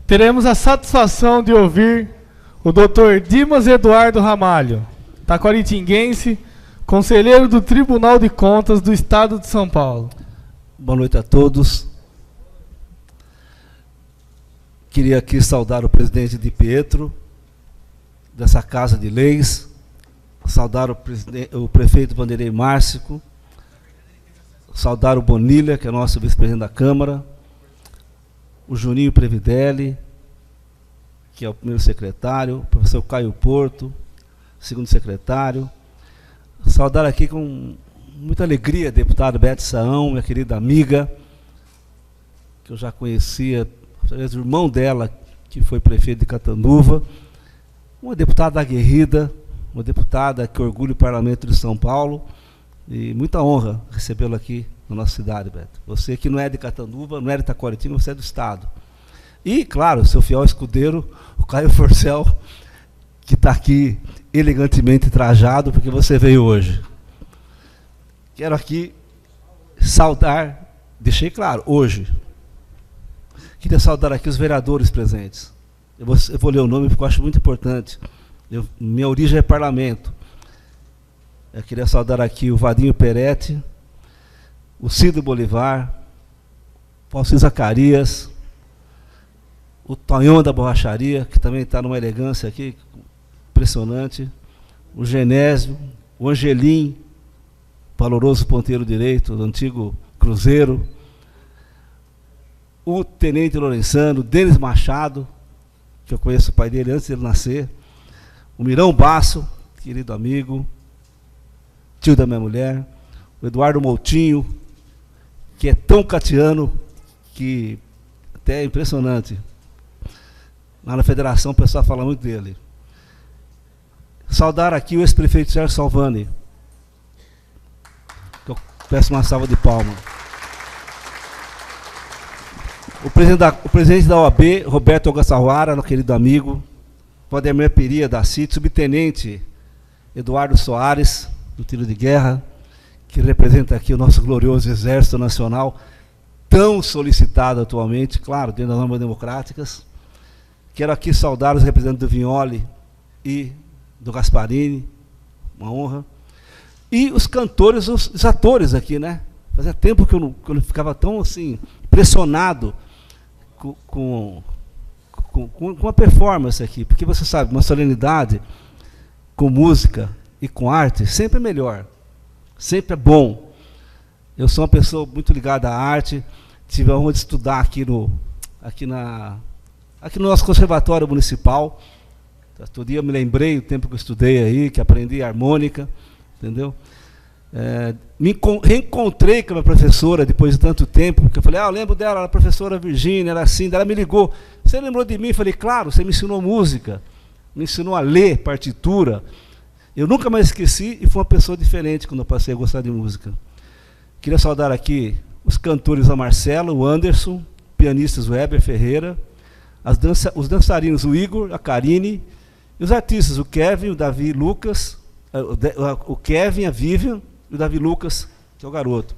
Teremos a satisfação de ouvir o Dr. Dimas Eduardo Ramalho, taquaritinguense, conselheiro do Tribunal de Contas do Estado de São Paulo. Boa noite a todos. Queria aqui saudar o presidente Di Pietro, dessa Casa de Leis, saudar o prefeito Vanderlei Márcico, saudar o Bonilha, que é nosso vice-presidente da Câmara, o Juninho Previdelli, que é o primeiro secretário, o professor Caio Porto, segundo secretário. Saudar aqui com muita alegria a deputada Bete Saão, minha querida amiga, que eu já conhecia, através do irmão dela, que foi prefeito de Catanduva, uma deputada aguerrida, uma deputada que orgulha o Parlamento de São Paulo, e muita honra recebê-la aqui na nossa cidade, Beto. Você que não é de Catanduva, não é de Taquaritinga, você é do Estado. E, claro, seu fiel escudeiro, o Caio Forcel, que está aqui elegantemente trajado, porque você veio hoje. Quero aqui saudar, deixei claro, hoje. Queria saudar aqui os vereadores presentes. Eu vou ler o nome porque eu acho muito importante. Minha origem é parlamento. Eu queria saudar aqui o Vadinho Peretti, o Cido Bolivar, o Paulo Zacarias, o Tonhão da Borracharia, que também está numa elegância aqui, impressionante, o Genésio, o Angelim, valoroso ponteiro direito, do antigo Cruzeiro, o Tenente Lorenzano, o Denis Machado, que eu conheço o pai dele antes de ele nascer, o Mirão Basso, querido amigo, tio da minha mulher, o Eduardo Moutinho, que é tão catiano que até é impressionante. Lá na federação o pessoal fala muito dele. Saudar aqui o ex-prefeito Sérgio Salvani, que eu peço uma salva de palmas. O presidente da OAB, Roberto Ogassawara, meu querido amigo, Valdemir Peria, da CIT, subtenente Eduardo Soares, do tiro de guerra, que representa aqui o nosso glorioso Exército Nacional, tão solicitado atualmente, claro, dentro das normas democráticas. Quero aqui saudar os representantes do Vignoli e do Gasparini, uma honra. E os cantores, os atores aqui, né? Fazia tempo que eu não ficava tão assim, impressionado com a performance aqui, porque você sabe, uma solenidade com música e com arte sempre é melhor, sempre é bom. Eu sou uma pessoa muito ligada à arte, tive a honra de estudar aqui no nosso conservatório municipal. Todo dia eu me lembrei do tempo que eu estudei aí, que aprendi harmônica, entendeu? Me reencontrei com a minha professora depois de tanto tempo, porque eu falei, eu lembro dela, a professora Virgínia, era assim, ela me ligou, você lembrou de mim? Eu falei, claro, você me ensinou música, me ensinou a ler partitura. Eu nunca mais esqueci e fui uma pessoa diferente quando eu passei a gostar de música. Queria saudar aqui os cantores, a Marcela, o Anderson, pianistas, o Heber Ferreira, os dançarinos, o Igor, a Karine, e os artistas, o Kevin, o Davi Lucas, o Kevin, a Vivian e o Davi Lucas, que é o garoto.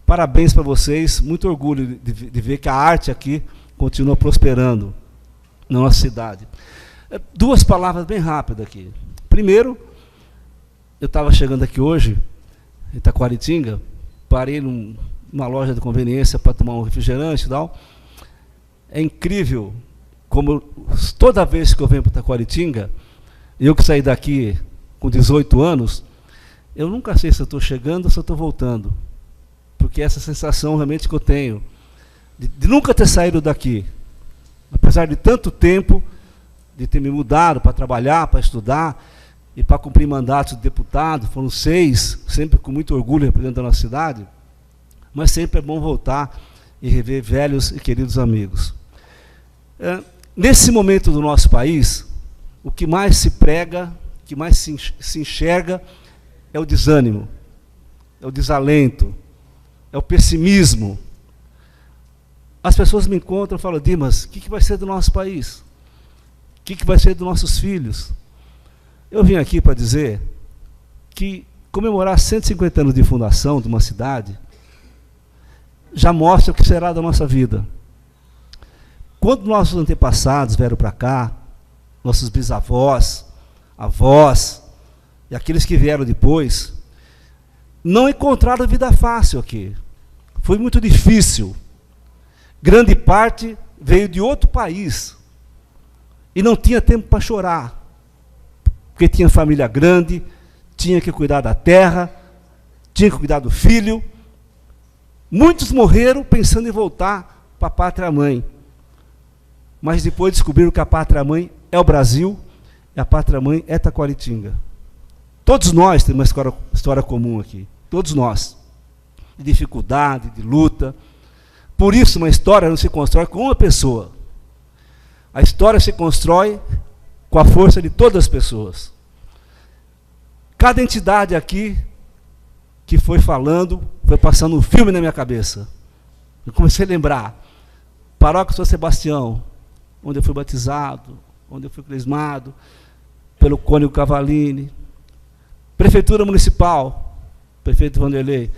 Parabéns para vocês, muito orgulho de ver que a arte aqui continua prosperando na nossa cidade. Duas palavras bem rápidas aqui. Primeiro, eu estava chegando aqui hoje, em Itaquaritinga, parei numa loja de conveniência para tomar um refrigerante e tal. É incrível como toda vez que eu venho para Itaquaritinga, eu que saí daqui com 18 anos, eu nunca sei se eu estou chegando ou se eu estou voltando. Porque essa sensação realmente que eu tenho, de nunca ter saído daqui, apesar de tanto tempo, de ter me mudado para trabalhar, para estudar, e para cumprir mandatos de deputado, foram 6, sempre com muito orgulho representando a nossa cidade, mas sempre é bom voltar e rever velhos e queridos amigos. Nesse momento do nosso país, o que mais se prega, o que mais se enxerga, é o desânimo, é o desalento, é o pessimismo. As pessoas me encontram e falam, Dimas, o que vai ser do nosso país? O que vai ser dos nossos filhos? Eu vim aqui para dizer que comemorar 150 anos de fundação de uma cidade já mostra o que será da nossa vida. Quando nossos antepassados vieram para cá, nossos bisavós, avós e aqueles que vieram depois, não encontraram vida fácil aqui. Foi muito difícil. Grande parte veio de outro país e não tinha tempo para chorar, porque tinha família grande, tinha que cuidar da terra, tinha que cuidar do filho. Muitos morreram pensando em voltar para a pátria-mãe, mas depois descobriram que a pátria-mãe é o Brasil, e a pátria-mãe é Itaquaritinga. Todos nós temos uma história comum aqui, todos nós, de dificuldade, de luta. Por isso, uma história não se constrói com uma pessoa. A história se constrói com a força de todas as pessoas. Cada entidade aqui que foi falando, foi passando um filme na minha cabeça. Eu comecei a lembrar. Paróquia São Sebastião, onde eu fui batizado, onde eu fui crismado, pelo Cônigo Cavalini. Prefeitura Municipal, prefeito Vanderlei,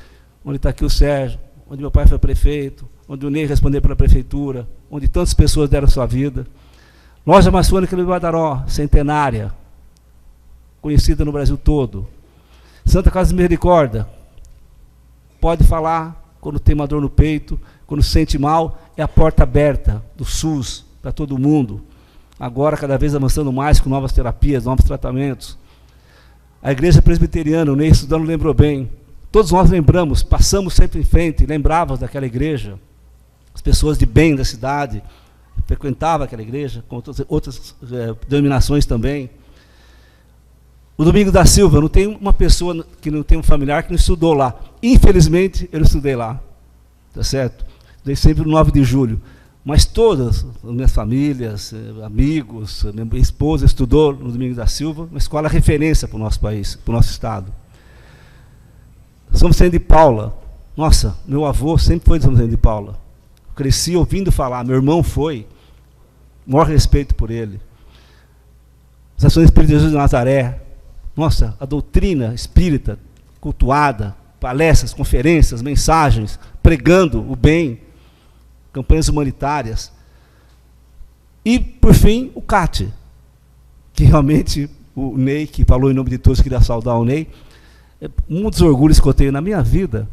onde está aqui o Sérgio, onde meu pai foi prefeito, onde o Ney respondeu pela prefeitura, onde tantas pessoas deram sua vida. Loja Maçônica do Badaró, centenária, conhecida no Brasil todo. Santa Casa de Misericórdia, pode falar quando tem uma dor no peito, quando se sente mal, é a porta aberta do SUS para todo mundo. Agora, cada vez avançando mais com novas terapias, novos tratamentos. A Igreja Presbiteriana, o Ney estudando lembrou bem. Todos nós lembramos, passamos sempre em frente, lembrávamos daquela igreja. As pessoas de bem da cidade frequentavam aquela igreja, com outras denominações também. O Domingos da Silva, não tem uma pessoa que não tem um familiar que não estudou lá. Infelizmente, eu não estudei lá. Tá certo? Estudei sempre no 9 de julho. Mas todas as minhas famílias, amigos, minha esposa estudou no Domingos da Silva, uma escola referência para o nosso país, para o nosso estado. São Vicente de Paula. Nossa, meu avô sempre foi de São Vicente de Paula. Cresci ouvindo falar, meu irmão foi. Maior respeito por ele. As Ações Espíritas de Jesus de Nazaré. Nossa, a doutrina espírita cultuada, palestras, conferências, mensagens, pregando o bem, campanhas humanitárias. E, por fim, o CAT, que realmente o Ney, que falou em nome de todos, queria saudar o Ney. Um dos orgulhos que eu tenho na minha vida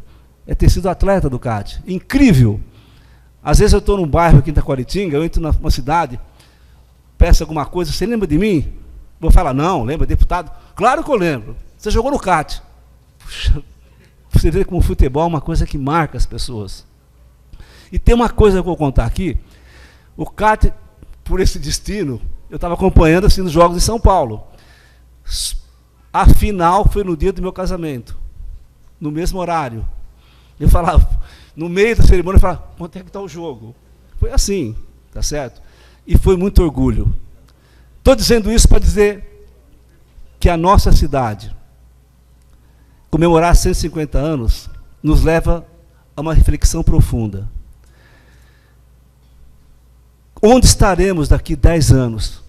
é ter sido atleta do CAT. Incrível! Às vezes eu estou num bairro aqui em Itaquaritinga, eu entro numa cidade, peço alguma coisa, você lembra de mim? Vou falar, não, lembra, deputado? Claro que eu lembro. Você jogou no CAT. Puxa, você vê como o futebol é uma coisa que marca as pessoas. E tem uma coisa que eu vou contar aqui. O CAT, por esse destino, eu estava acompanhando assim, nos jogos de São Paulo. A final foi no dia do meu casamento, no mesmo horário. Eu falava, no meio da cerimônia, eu falava, quanto é que está o jogo? Foi assim, tá certo? E foi muito orgulho. Estou dizendo isso para dizer que a nossa cidade, comemorar 150 anos, nos leva a uma reflexão profunda. Onde estaremos daqui 10 anos,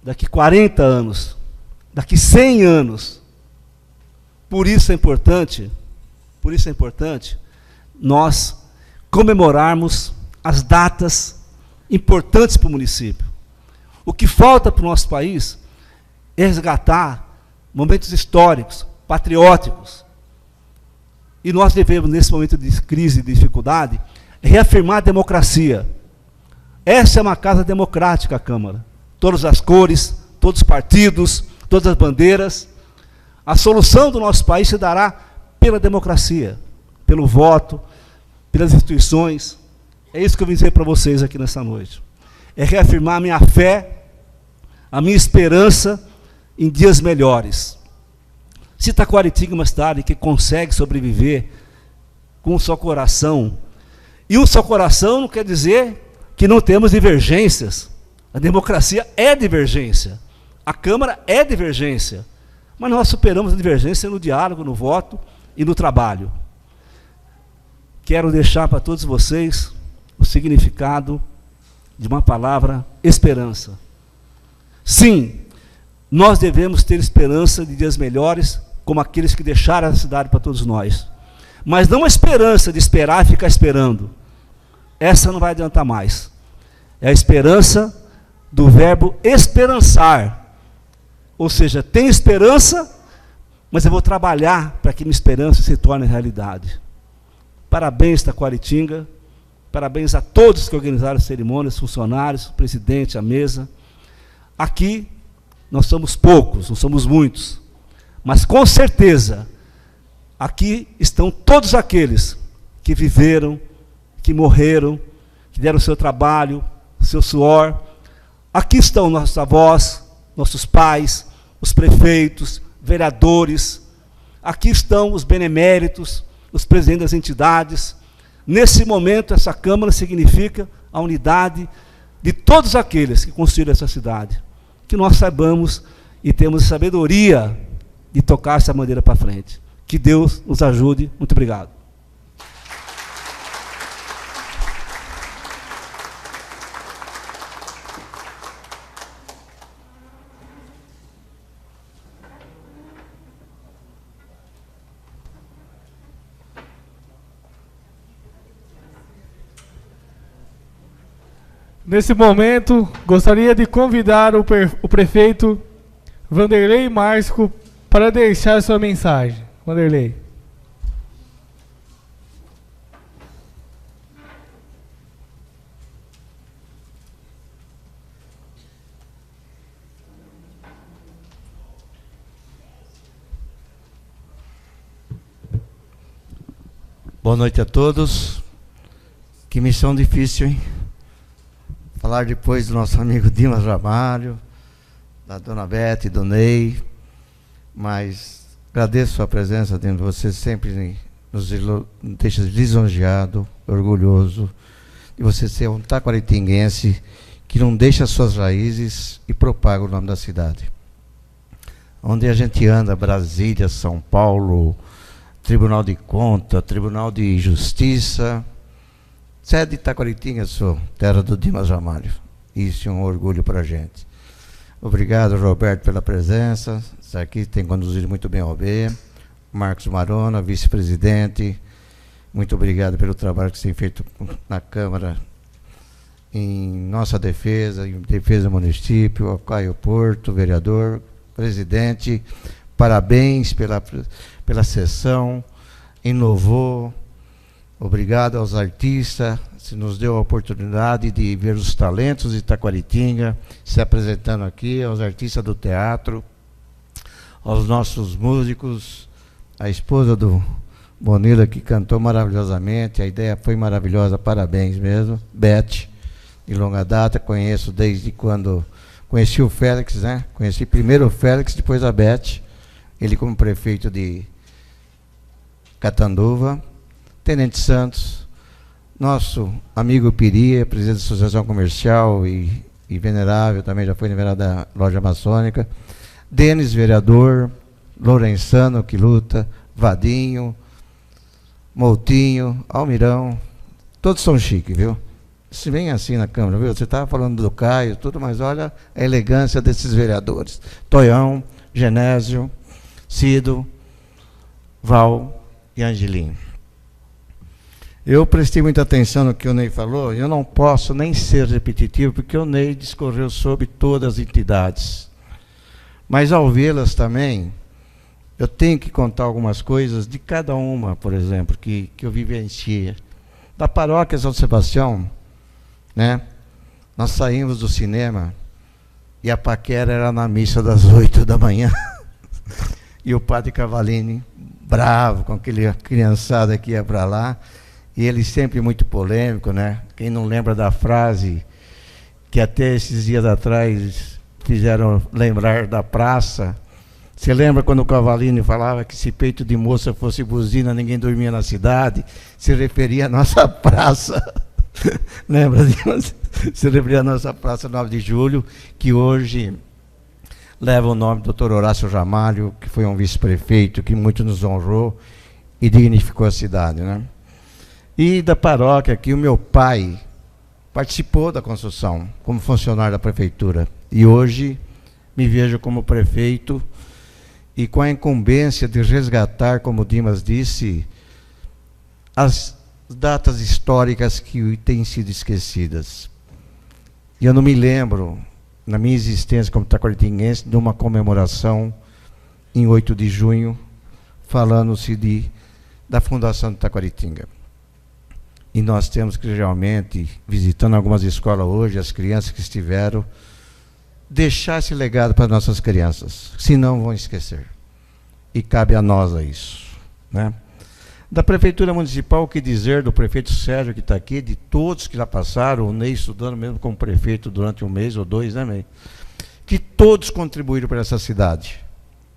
daqui 40 anos, daqui 100 anos? Por isso é importante nós comemorarmos as datas importantes para o município. O que falta para o nosso país é resgatar momentos históricos, patrióticos. E nós devemos, nesse momento de crise e de dificuldade, reafirmar a democracia. Essa é uma casa democrática, a Câmara. Todas as cores, todos os partidos, todas as bandeiras. A solução do nosso país se dará pela democracia, pelo voto, pelas instituições. É isso que eu vim dizer para vocês aqui nessa noite. É reafirmar a minha fé, a minha esperança em dias melhores. Se Itaquaritinga é uma cidade que consegue sobreviver com um só coração, e um só coração não quer dizer que não temos divergências. A democracia é divergência. A Câmara é divergência. Mas nós superamos a divergência no diálogo, no voto e no trabalho. Quero deixar para todos vocês o significado de uma palavra: esperança. Sim, nós devemos ter esperança de dias melhores, como aqueles que deixaram a cidade para todos nós. Mas não a esperança de esperar e ficar esperando. Essa não vai adiantar mais. É a esperança do verbo esperançar. Ou seja, tem esperança, mas eu vou trabalhar para que minha esperança se torne realidade. Parabéns, Itaquaritinga. Parabéns a todos que organizaram as cerimônias, funcionários, o presidente, a mesa. Aqui, nós somos poucos, não somos muitos. Mas, com certeza, aqui estão todos aqueles que viveram, que morreram, que deram o seu trabalho, o seu suor. Aqui estão nossos avós, nossos pais, os prefeitos, vereadores. Aqui estão os beneméritos, os presidentes das entidades. Nesse momento, essa Câmara significa a unidade de todos aqueles que construíram essa cidade. Que nós saibamos e temos sabedoria de tocar essa bandeira para frente. Que Deus nos ajude. Muito obrigado. Nesse momento, gostaria de convidar o prefeito Vanderlei Márcio para deixar sua mensagem. Vanderlei. Boa noite a todos. Que missão difícil, hein? Falar depois do nosso amigo Dimas Ramalho, da dona Beth e do Ney, mas agradeço a presença de vocês, sempre nos deixa lisonjeado, orgulhoso de você ser um taquaritinguense que não deixa suas raízes e propaga o nome da cidade. Onde a gente anda, Brasília, São Paulo, Tribunal de Contas, Tribunal de Justiça, sede de Taquaritinga, sou terra do Dimas Ramalho. Isso é um orgulho para a gente. Obrigado, Roberto, pela presença. Isso aqui tem conduzido muito bem a OB. Marcos Marona, vice-presidente. Muito obrigado pelo trabalho que você tem feito na Câmara em nossa defesa, em defesa do município. Ao Caio Porto, vereador, presidente. Parabéns pela sessão. Inovou. Obrigado aos artistas, se nos deu a oportunidade de ver os talentos de Taquaritinga se apresentando aqui, aos artistas do teatro, aos nossos músicos, a esposa do Bonilla que cantou maravilhosamente, a ideia foi maravilhosa, parabéns mesmo. Beth, de longa data, conheço desde quando conheci o Félix, né? Conheci primeiro o Félix, depois a Beth, ele como prefeito de Catanduva. Tenente Santos, nosso amigo Piria, presidente da Associação Comercial e venerável, também já foi vereador da Loja Maçônica. Denis, vereador. Lorenzano, que luta. Vadinho, Moutinho, Almirão. Todos são chiques, viu? Se vem assim na Câmara, viu? Você estava falando do Caio, tudo, mas olha a elegância desses vereadores. Toião, Genésio, Cido, Val e Angelinho. Eu prestei muita atenção no que o Ney falou, e eu não posso nem ser repetitivo, porque o Ney discorreu sobre todas as entidades. Mas ao vê-las também, eu tenho que contar algumas coisas de cada uma, por exemplo, que eu vivenciei. Da paróquia São Sebastião, né? Nós saímos do cinema e a paquera era na missa das 8 da manhã. E o padre Cavalini, bravo com aquele criançada que ia para lá, e ele sempre muito polêmico, né? Quem não lembra da frase que até esses dias atrás fizeram lembrar da praça. Você lembra quando o Cavalini falava que se peito de moça fosse buzina, ninguém dormia na cidade? Se referia à nossa praça. Lembra disso? Se referia à nossa praça 9 de julho, que hoje leva o nome do Dr. Horácio Ramalho, que foi um vice-prefeito que muito nos honrou e dignificou a cidade, né? E da paróquia, que o meu pai participou da construção como funcionário da prefeitura. E hoje me vejo como prefeito e com a incumbência de resgatar, como o Dimas disse, as datas históricas que têm sido esquecidas. E eu não me lembro, na minha existência como taquaritinguense, de uma comemoração em 8 de junho, falando-se da Fundação de Taquaritinga. E nós temos que realmente, visitando algumas escolas hoje, as crianças que estiveram, deixar esse legado para nossas crianças, senão vão esquecer. E cabe a nós a isso, né? Da Prefeitura Municipal, o que dizer do prefeito Sérgio, que está aqui, de todos que lá passaram, o Ney estudando mesmo como prefeito durante 1 mês ou 2, né, Ney? Que todos contribuíram para essa cidade.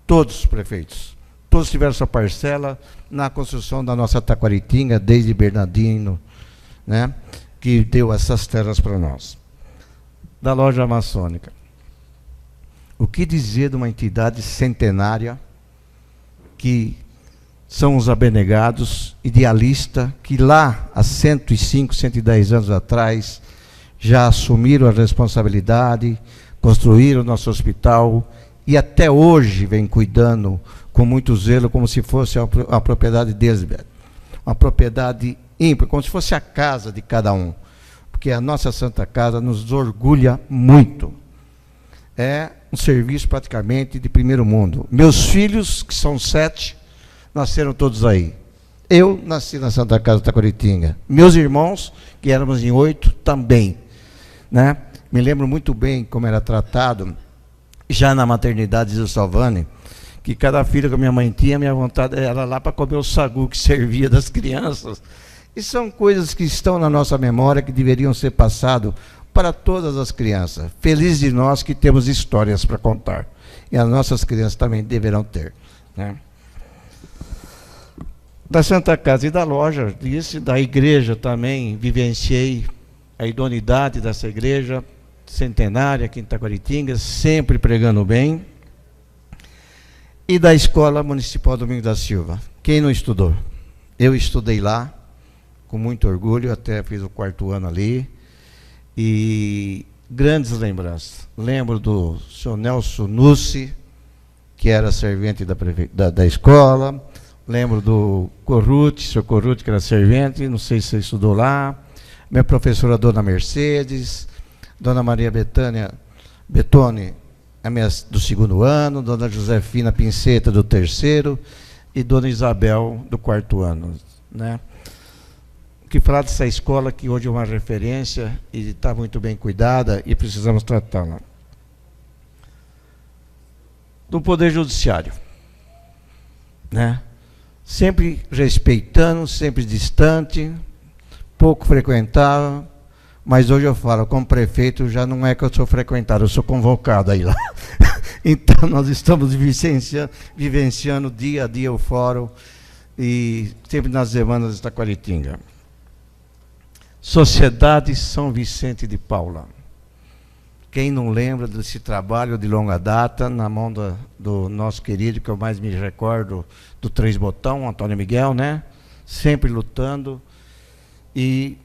Todos os prefeitos. Todos tiveram sua parcela na construção da nossa Taquaritinga, desde Bernardino, né, que deu essas terras para nós. Da Loja Maçônica. O que dizer de uma entidade centenária, que são os abnegados, idealista, que lá há 105, 110 anos atrás, já assumiram a responsabilidade, construíram o nosso hospital, e até hoje vem cuidando com muito zelo, como se fosse a propriedade deles, uma propriedade ímpar, como se fosse a casa de cada um. porque a nossa Santa Casa nos orgulha muito. É um serviço praticamente de primeiro mundo. Meus filhos, que são 7, nasceram todos aí. Eu nasci na Santa Casa de Taquaritinga. Meus irmãos, que éramos em 8, também. Né? Me lembro muito bem como era tratado, já na maternidade de Salvani, que cada filho que a minha mãe tinha, minha vontade era lá para comer o sagu que servia das crianças. E são coisas que estão na nossa memória, que deveriam ser passadas para todas as crianças. Feliz de nós que temos histórias para contar. E as nossas crianças também deverão ter. Né? Da Santa Casa e da loja, da igreja também, vivenciei a idoneidade dessa igreja centenária aqui em Taquaritinga, sempre pregando bem. E da Escola Municipal Domingos da Silva. Quem não estudou? Eu estudei lá, com muito orgulho, até fiz o 4º ano ali. E grandes lembranças. Lembro do senhor Nelson Nussi, que era servente da escola. Lembro do Corrute, senhor Corrute, que era servente, não sei se você estudou lá. Minha professora, dona Mercedes, dona Maria Betone, a minha do 2º ano, dona Josefina Pinceta do 3º e dona Isabel do 4º ano. Né? Que falar dessa escola que hoje é uma referência e está muito bem cuidada e precisamos tratá-la. Do Poder Judiciário. Né? Sempre respeitando, sempre distante, pouco frequentava, mas hoje eu falo, como prefeito, já não é que eu sou frequentado, eu sou convocado aí lá. Então, nós estamos vivenciando dia a dia o fórum e sempre nas demandas de Taquaritinga. Sociedade São Vicente de Paula. Quem não lembra desse trabalho de longa data, na mão do nosso querido, que eu mais me recordo, do 3 Botão, Antônio Miguel, né? Sempre lutando. E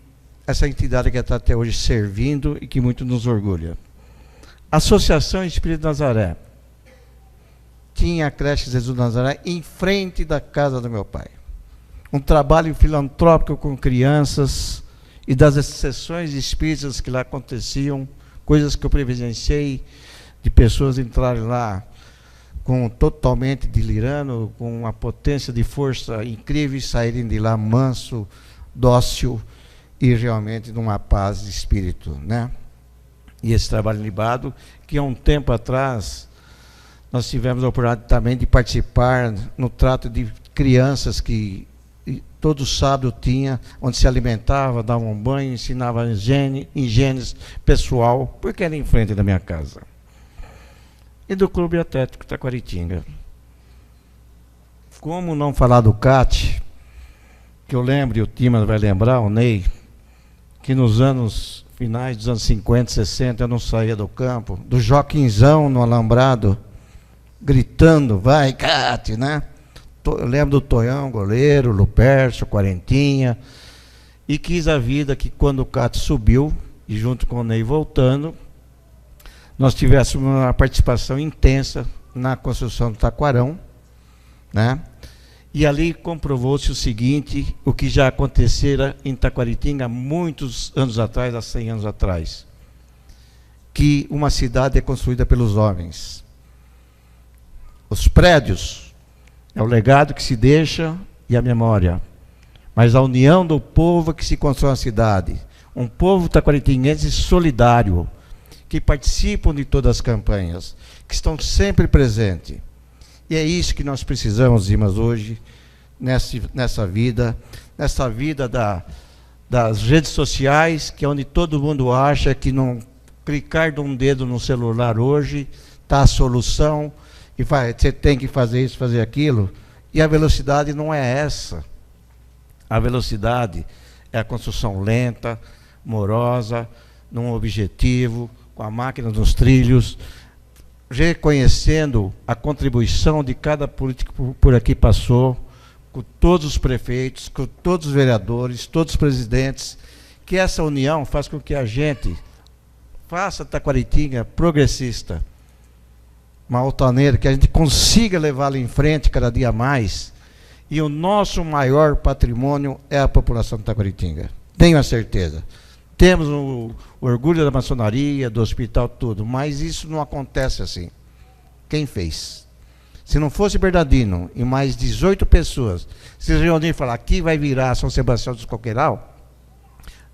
essa entidade que está até hoje servindo e que muito nos orgulha. Associação Espírito Nazaré. Tinha a creche Jesus Nazaré em frente da casa do meu pai. Um trabalho filantrópico com crianças e das sessões espíritas que lá aconteciam, coisas que eu presenciei de pessoas entrarem lá totalmente delirando, com uma potência de força incrível e saírem de lá manso, dócil e realmente numa paz de espírito, né? E esse trabalho libado, que há um tempo atrás nós tivemos a oportunidade também de participar no trato de crianças que todo sábado tinha, onde se alimentava, dava um banho, ensinava higiene pessoal, porque era em frente da minha casa. E do Clube Atlético Taquaritinga. Como não falar do CAT, que eu lembro, e o Tima vai lembrar, o Ney, que nos finais dos anos 50, 60, eu não saía do campo, do Joaquinzão no alambrado, gritando, vai CAT, né? Eu lembro do Tonhão, goleiro, Lupercio, Quarentinha, e quis a vida que quando o CAT subiu, e junto com o Ney voltando, nós tivéssemos uma participação intensa na construção do Taquarão, né? E ali comprovou-se o seguinte, o que já acontecera em Taquaritinga há muitos anos atrás, há 100 anos atrás, que uma cidade é construída pelos homens. Os prédios é o legado que se deixa e a memória. Mas a união do povo que se constrói a cidade. Um povo taquaritinguense solidário, que participam de todas as campanhas, que estão sempre presentes. E é isso que nós precisamos, irmãs, hoje, nessa vida das redes sociais, que é onde todo mundo acha que não clicar de um dedo no celular hoje está a solução, e você tem que fazer isso, fazer aquilo, e a velocidade não é essa. A velocidade é a construção lenta, morosa, num objetivo, com a máquina nos trilhos, reconhecendo a contribuição de cada político que por aqui passou, com todos os prefeitos, com todos os vereadores, todos os presidentes, que essa união faz com que a gente faça Taquaritinga progressista, uma altaneira, que a gente consiga levá-la em frente cada dia mais, e o nosso maior patrimônio é a população de Taquaritinga. Tenho a certeza. temos o orgulho da maçonaria, do hospital, tudo, mas isso não acontece assim. Quem fez? Se não fosse Bernardino e mais 18 pessoas se reunirem e falar, aqui vai virar São Sebastião dos Coqueiral,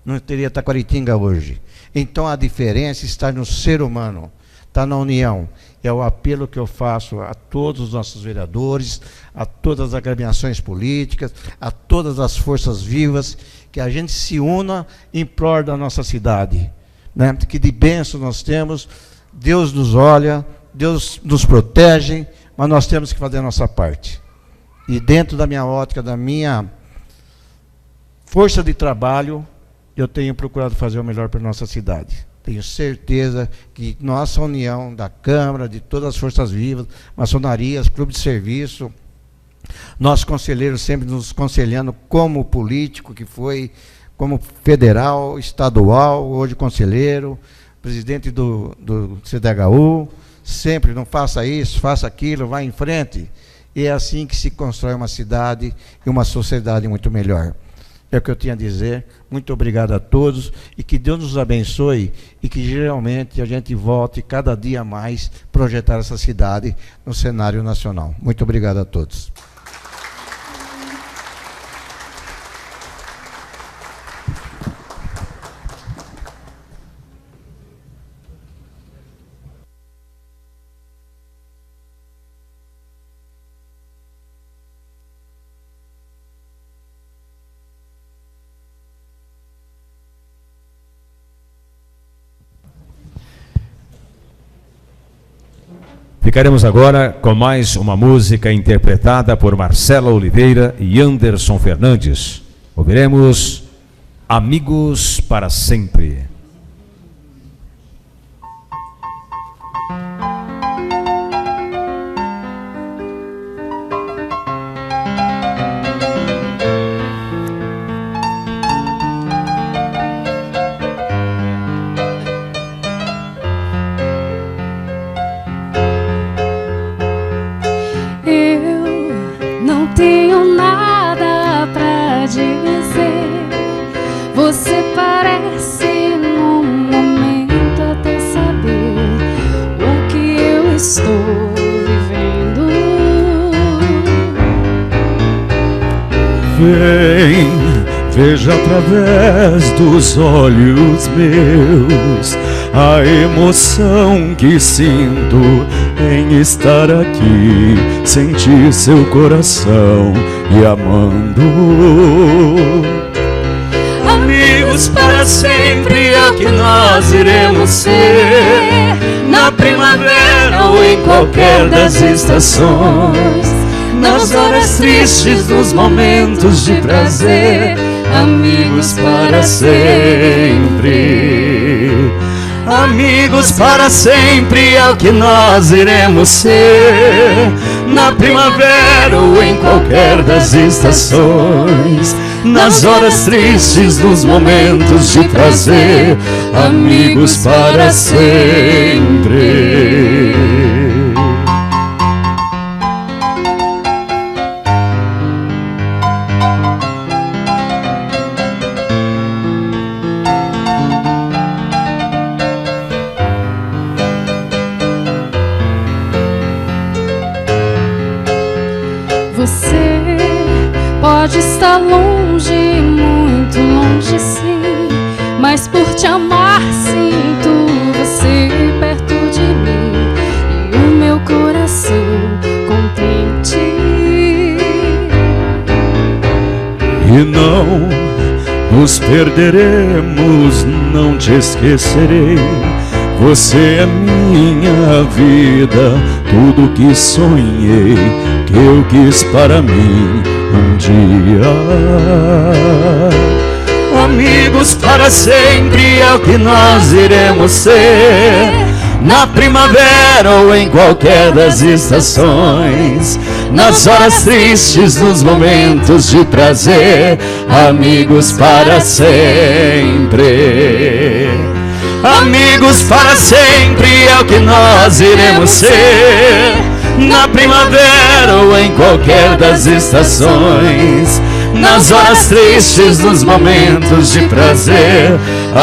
não teria Taquaritinga hoje. Então a diferença está no ser humano, está na união. É o apelo que eu faço a todos os nossos vereadores, a todas as agremiações políticas, a todas as forças vivas, que a gente se una em prol da nossa cidade, né? Que de bênção nós temos, Deus nos olha, Deus nos protege, mas nós temos que fazer a nossa parte. E dentro da minha ótica, da minha força de trabalho, eu tenho procurado fazer o melhor para a nossa cidade. Tenho certeza que nossa união da Câmara, de todas as forças vivas, maçonarias, clube de serviço, nossos conselheiros sempre nos conselhando como político que foi, como federal, estadual, hoje conselheiro, presidente do CDHU, sempre não faça isso, faça aquilo, vá em frente. E é assim que se constrói uma cidade e uma sociedade muito melhor. É o que eu tinha a dizer. Muito obrigado a todos e que Deus nos abençoe e que geralmente a gente volte cada dia mais projetar essa cidade no cenário nacional. Muito obrigado a todos. Ficaremos agora com mais uma música interpretada por Marcela Oliveira e Anderson Fernandes. Ouviremos Amigos para Sempre. Você parece num momento até saber o que eu estou vivendo. Vem, veja através dos olhos meus a emoção que sinto em estar aqui, sentir seu coração e amando. Amigos para sempre é o que nós iremos ser, na primavera ou em qualquer das estações, nas horas tristes, nos momentos de prazer. Amigos para sempre. Amigos para sempre é o que nós iremos ser, na primavera ou em qualquer das estações, nas horas tristes, nos momentos de prazer. Amigos para sempre. Você pode estar longe, muito longe sim, mas por te amar sinto você perto de mim e o meu coração contente. E não nos perderemos, não te esquecerei. Você é minha vida, tudo que sonhei, que eu quis para mim um dia. Amigos para sempre é o que nós iremos ser, na primavera ou em qualquer das estações, nas horas tristes, nos momentos de prazer. Amigos para sempre. Amigos para sempre é o que nós iremos ser, na primavera ou em qualquer das estações, nas horas tristes, nos momentos de prazer,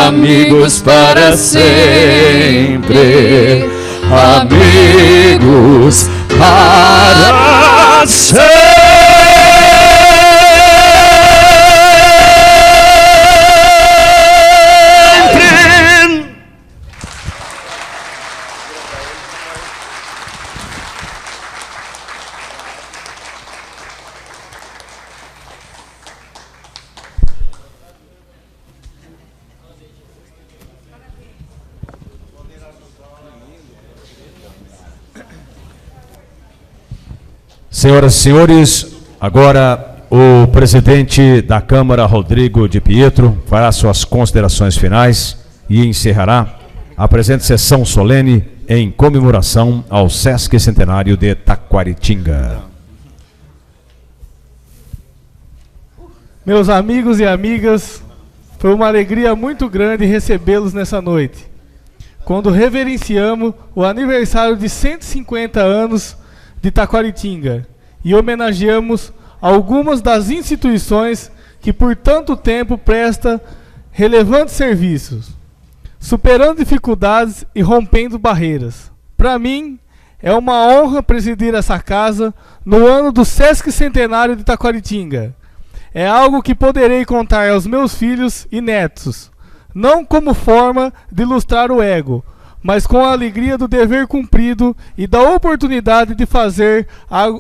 amigos para sempre, amigos para sempre. Senhoras e senhores, agora o presidente da Câmara, Rodrigo de Pietro, fará suas considerações finais e encerrará a presente sessão solene em comemoração ao Sesc Centenário de Taquaritinga. Meus amigos e amigas, foi uma alegria muito grande recebê-los nessa noite, quando reverenciamos o aniversário de 150 anos de Taquaritinga e homenageamos algumas das instituições que por tanto tempo prestam relevantes serviços, superando dificuldades e rompendo barreiras. Para mim, é uma honra presidir essa casa no ano do Sesc Centenário de Taquaritinga. É algo que poderei contar aos meus filhos e netos, não como forma de ilustrar o ego, mas com a alegria do dever cumprido e da oportunidade de fazer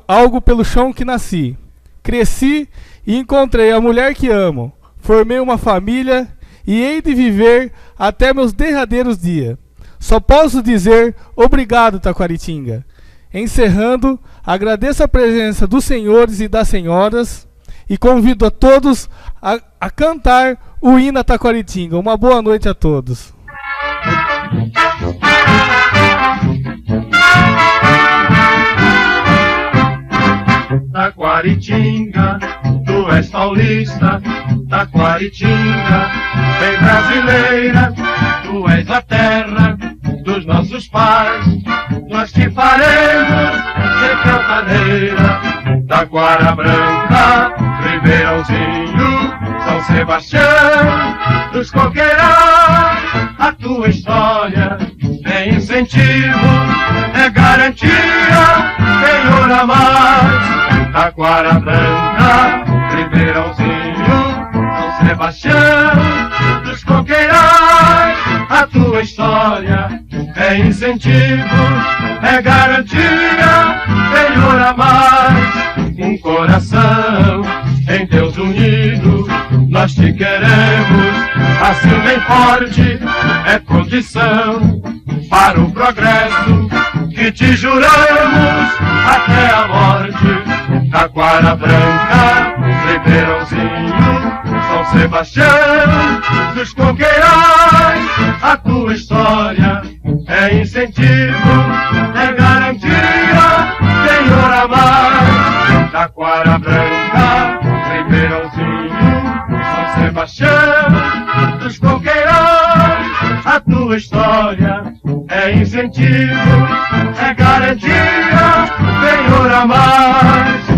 algo pelo chão que nasci. Cresci e encontrei a mulher que amo, formei uma família e hei de viver até meus derradeiros dias. Só posso dizer obrigado, Taquaritinga. Encerrando, agradeço a presença dos senhores e das senhoras e convido a todos a cantar o hino a Taquaritinga. Uma boa noite a todos. Taquaritinga, tu és paulista, Taquaritinga, bem brasileira, tu és a terra dos nossos pais, nós te faremos sempre altaneira. Taquara Branca, Ribeirãozinho, São Sebastião, dos Coqueirão, a tua história é incentivo, é garantia, Senhor a mais. Taquara Branca, Ribeirãozinho, São Sebastião, dos Coqueirais, a tua história é incentivo, é garantia, Senhor a mais. Um coração em Deus unido, nós te queremos, assim bem forte, é condição para o progresso que te juramos até a morte. Taquara Branca, Ribeirãozinho, São Sebastião, dos Coqueirais, a tua história é incentivo, é garantia, Senhor a mais. Taquara Branca, Ribeirãozinho, São Sebastião, dos Coqueirais, a tua história é incentivo, é garantia, Senhor a mais.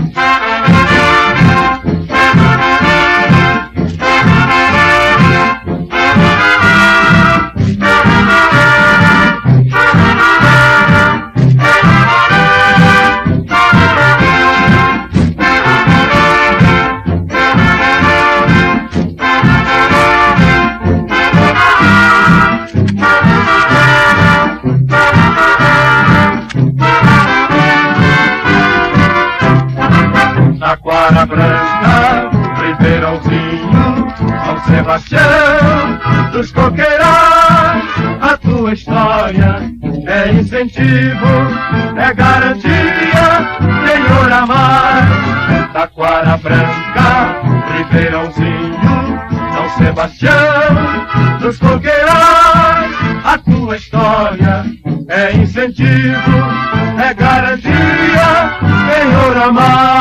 Taquara Branca, Ribeirãozinho, São Sebastião, dos Coqueirais, a tua história é incentivo, é garantia, Senhor a mais. Taquara Branca, Ribeirãozinho, São Sebastião, dos Coqueirais, a tua história é incentivo, é garantia, Senhor a mais.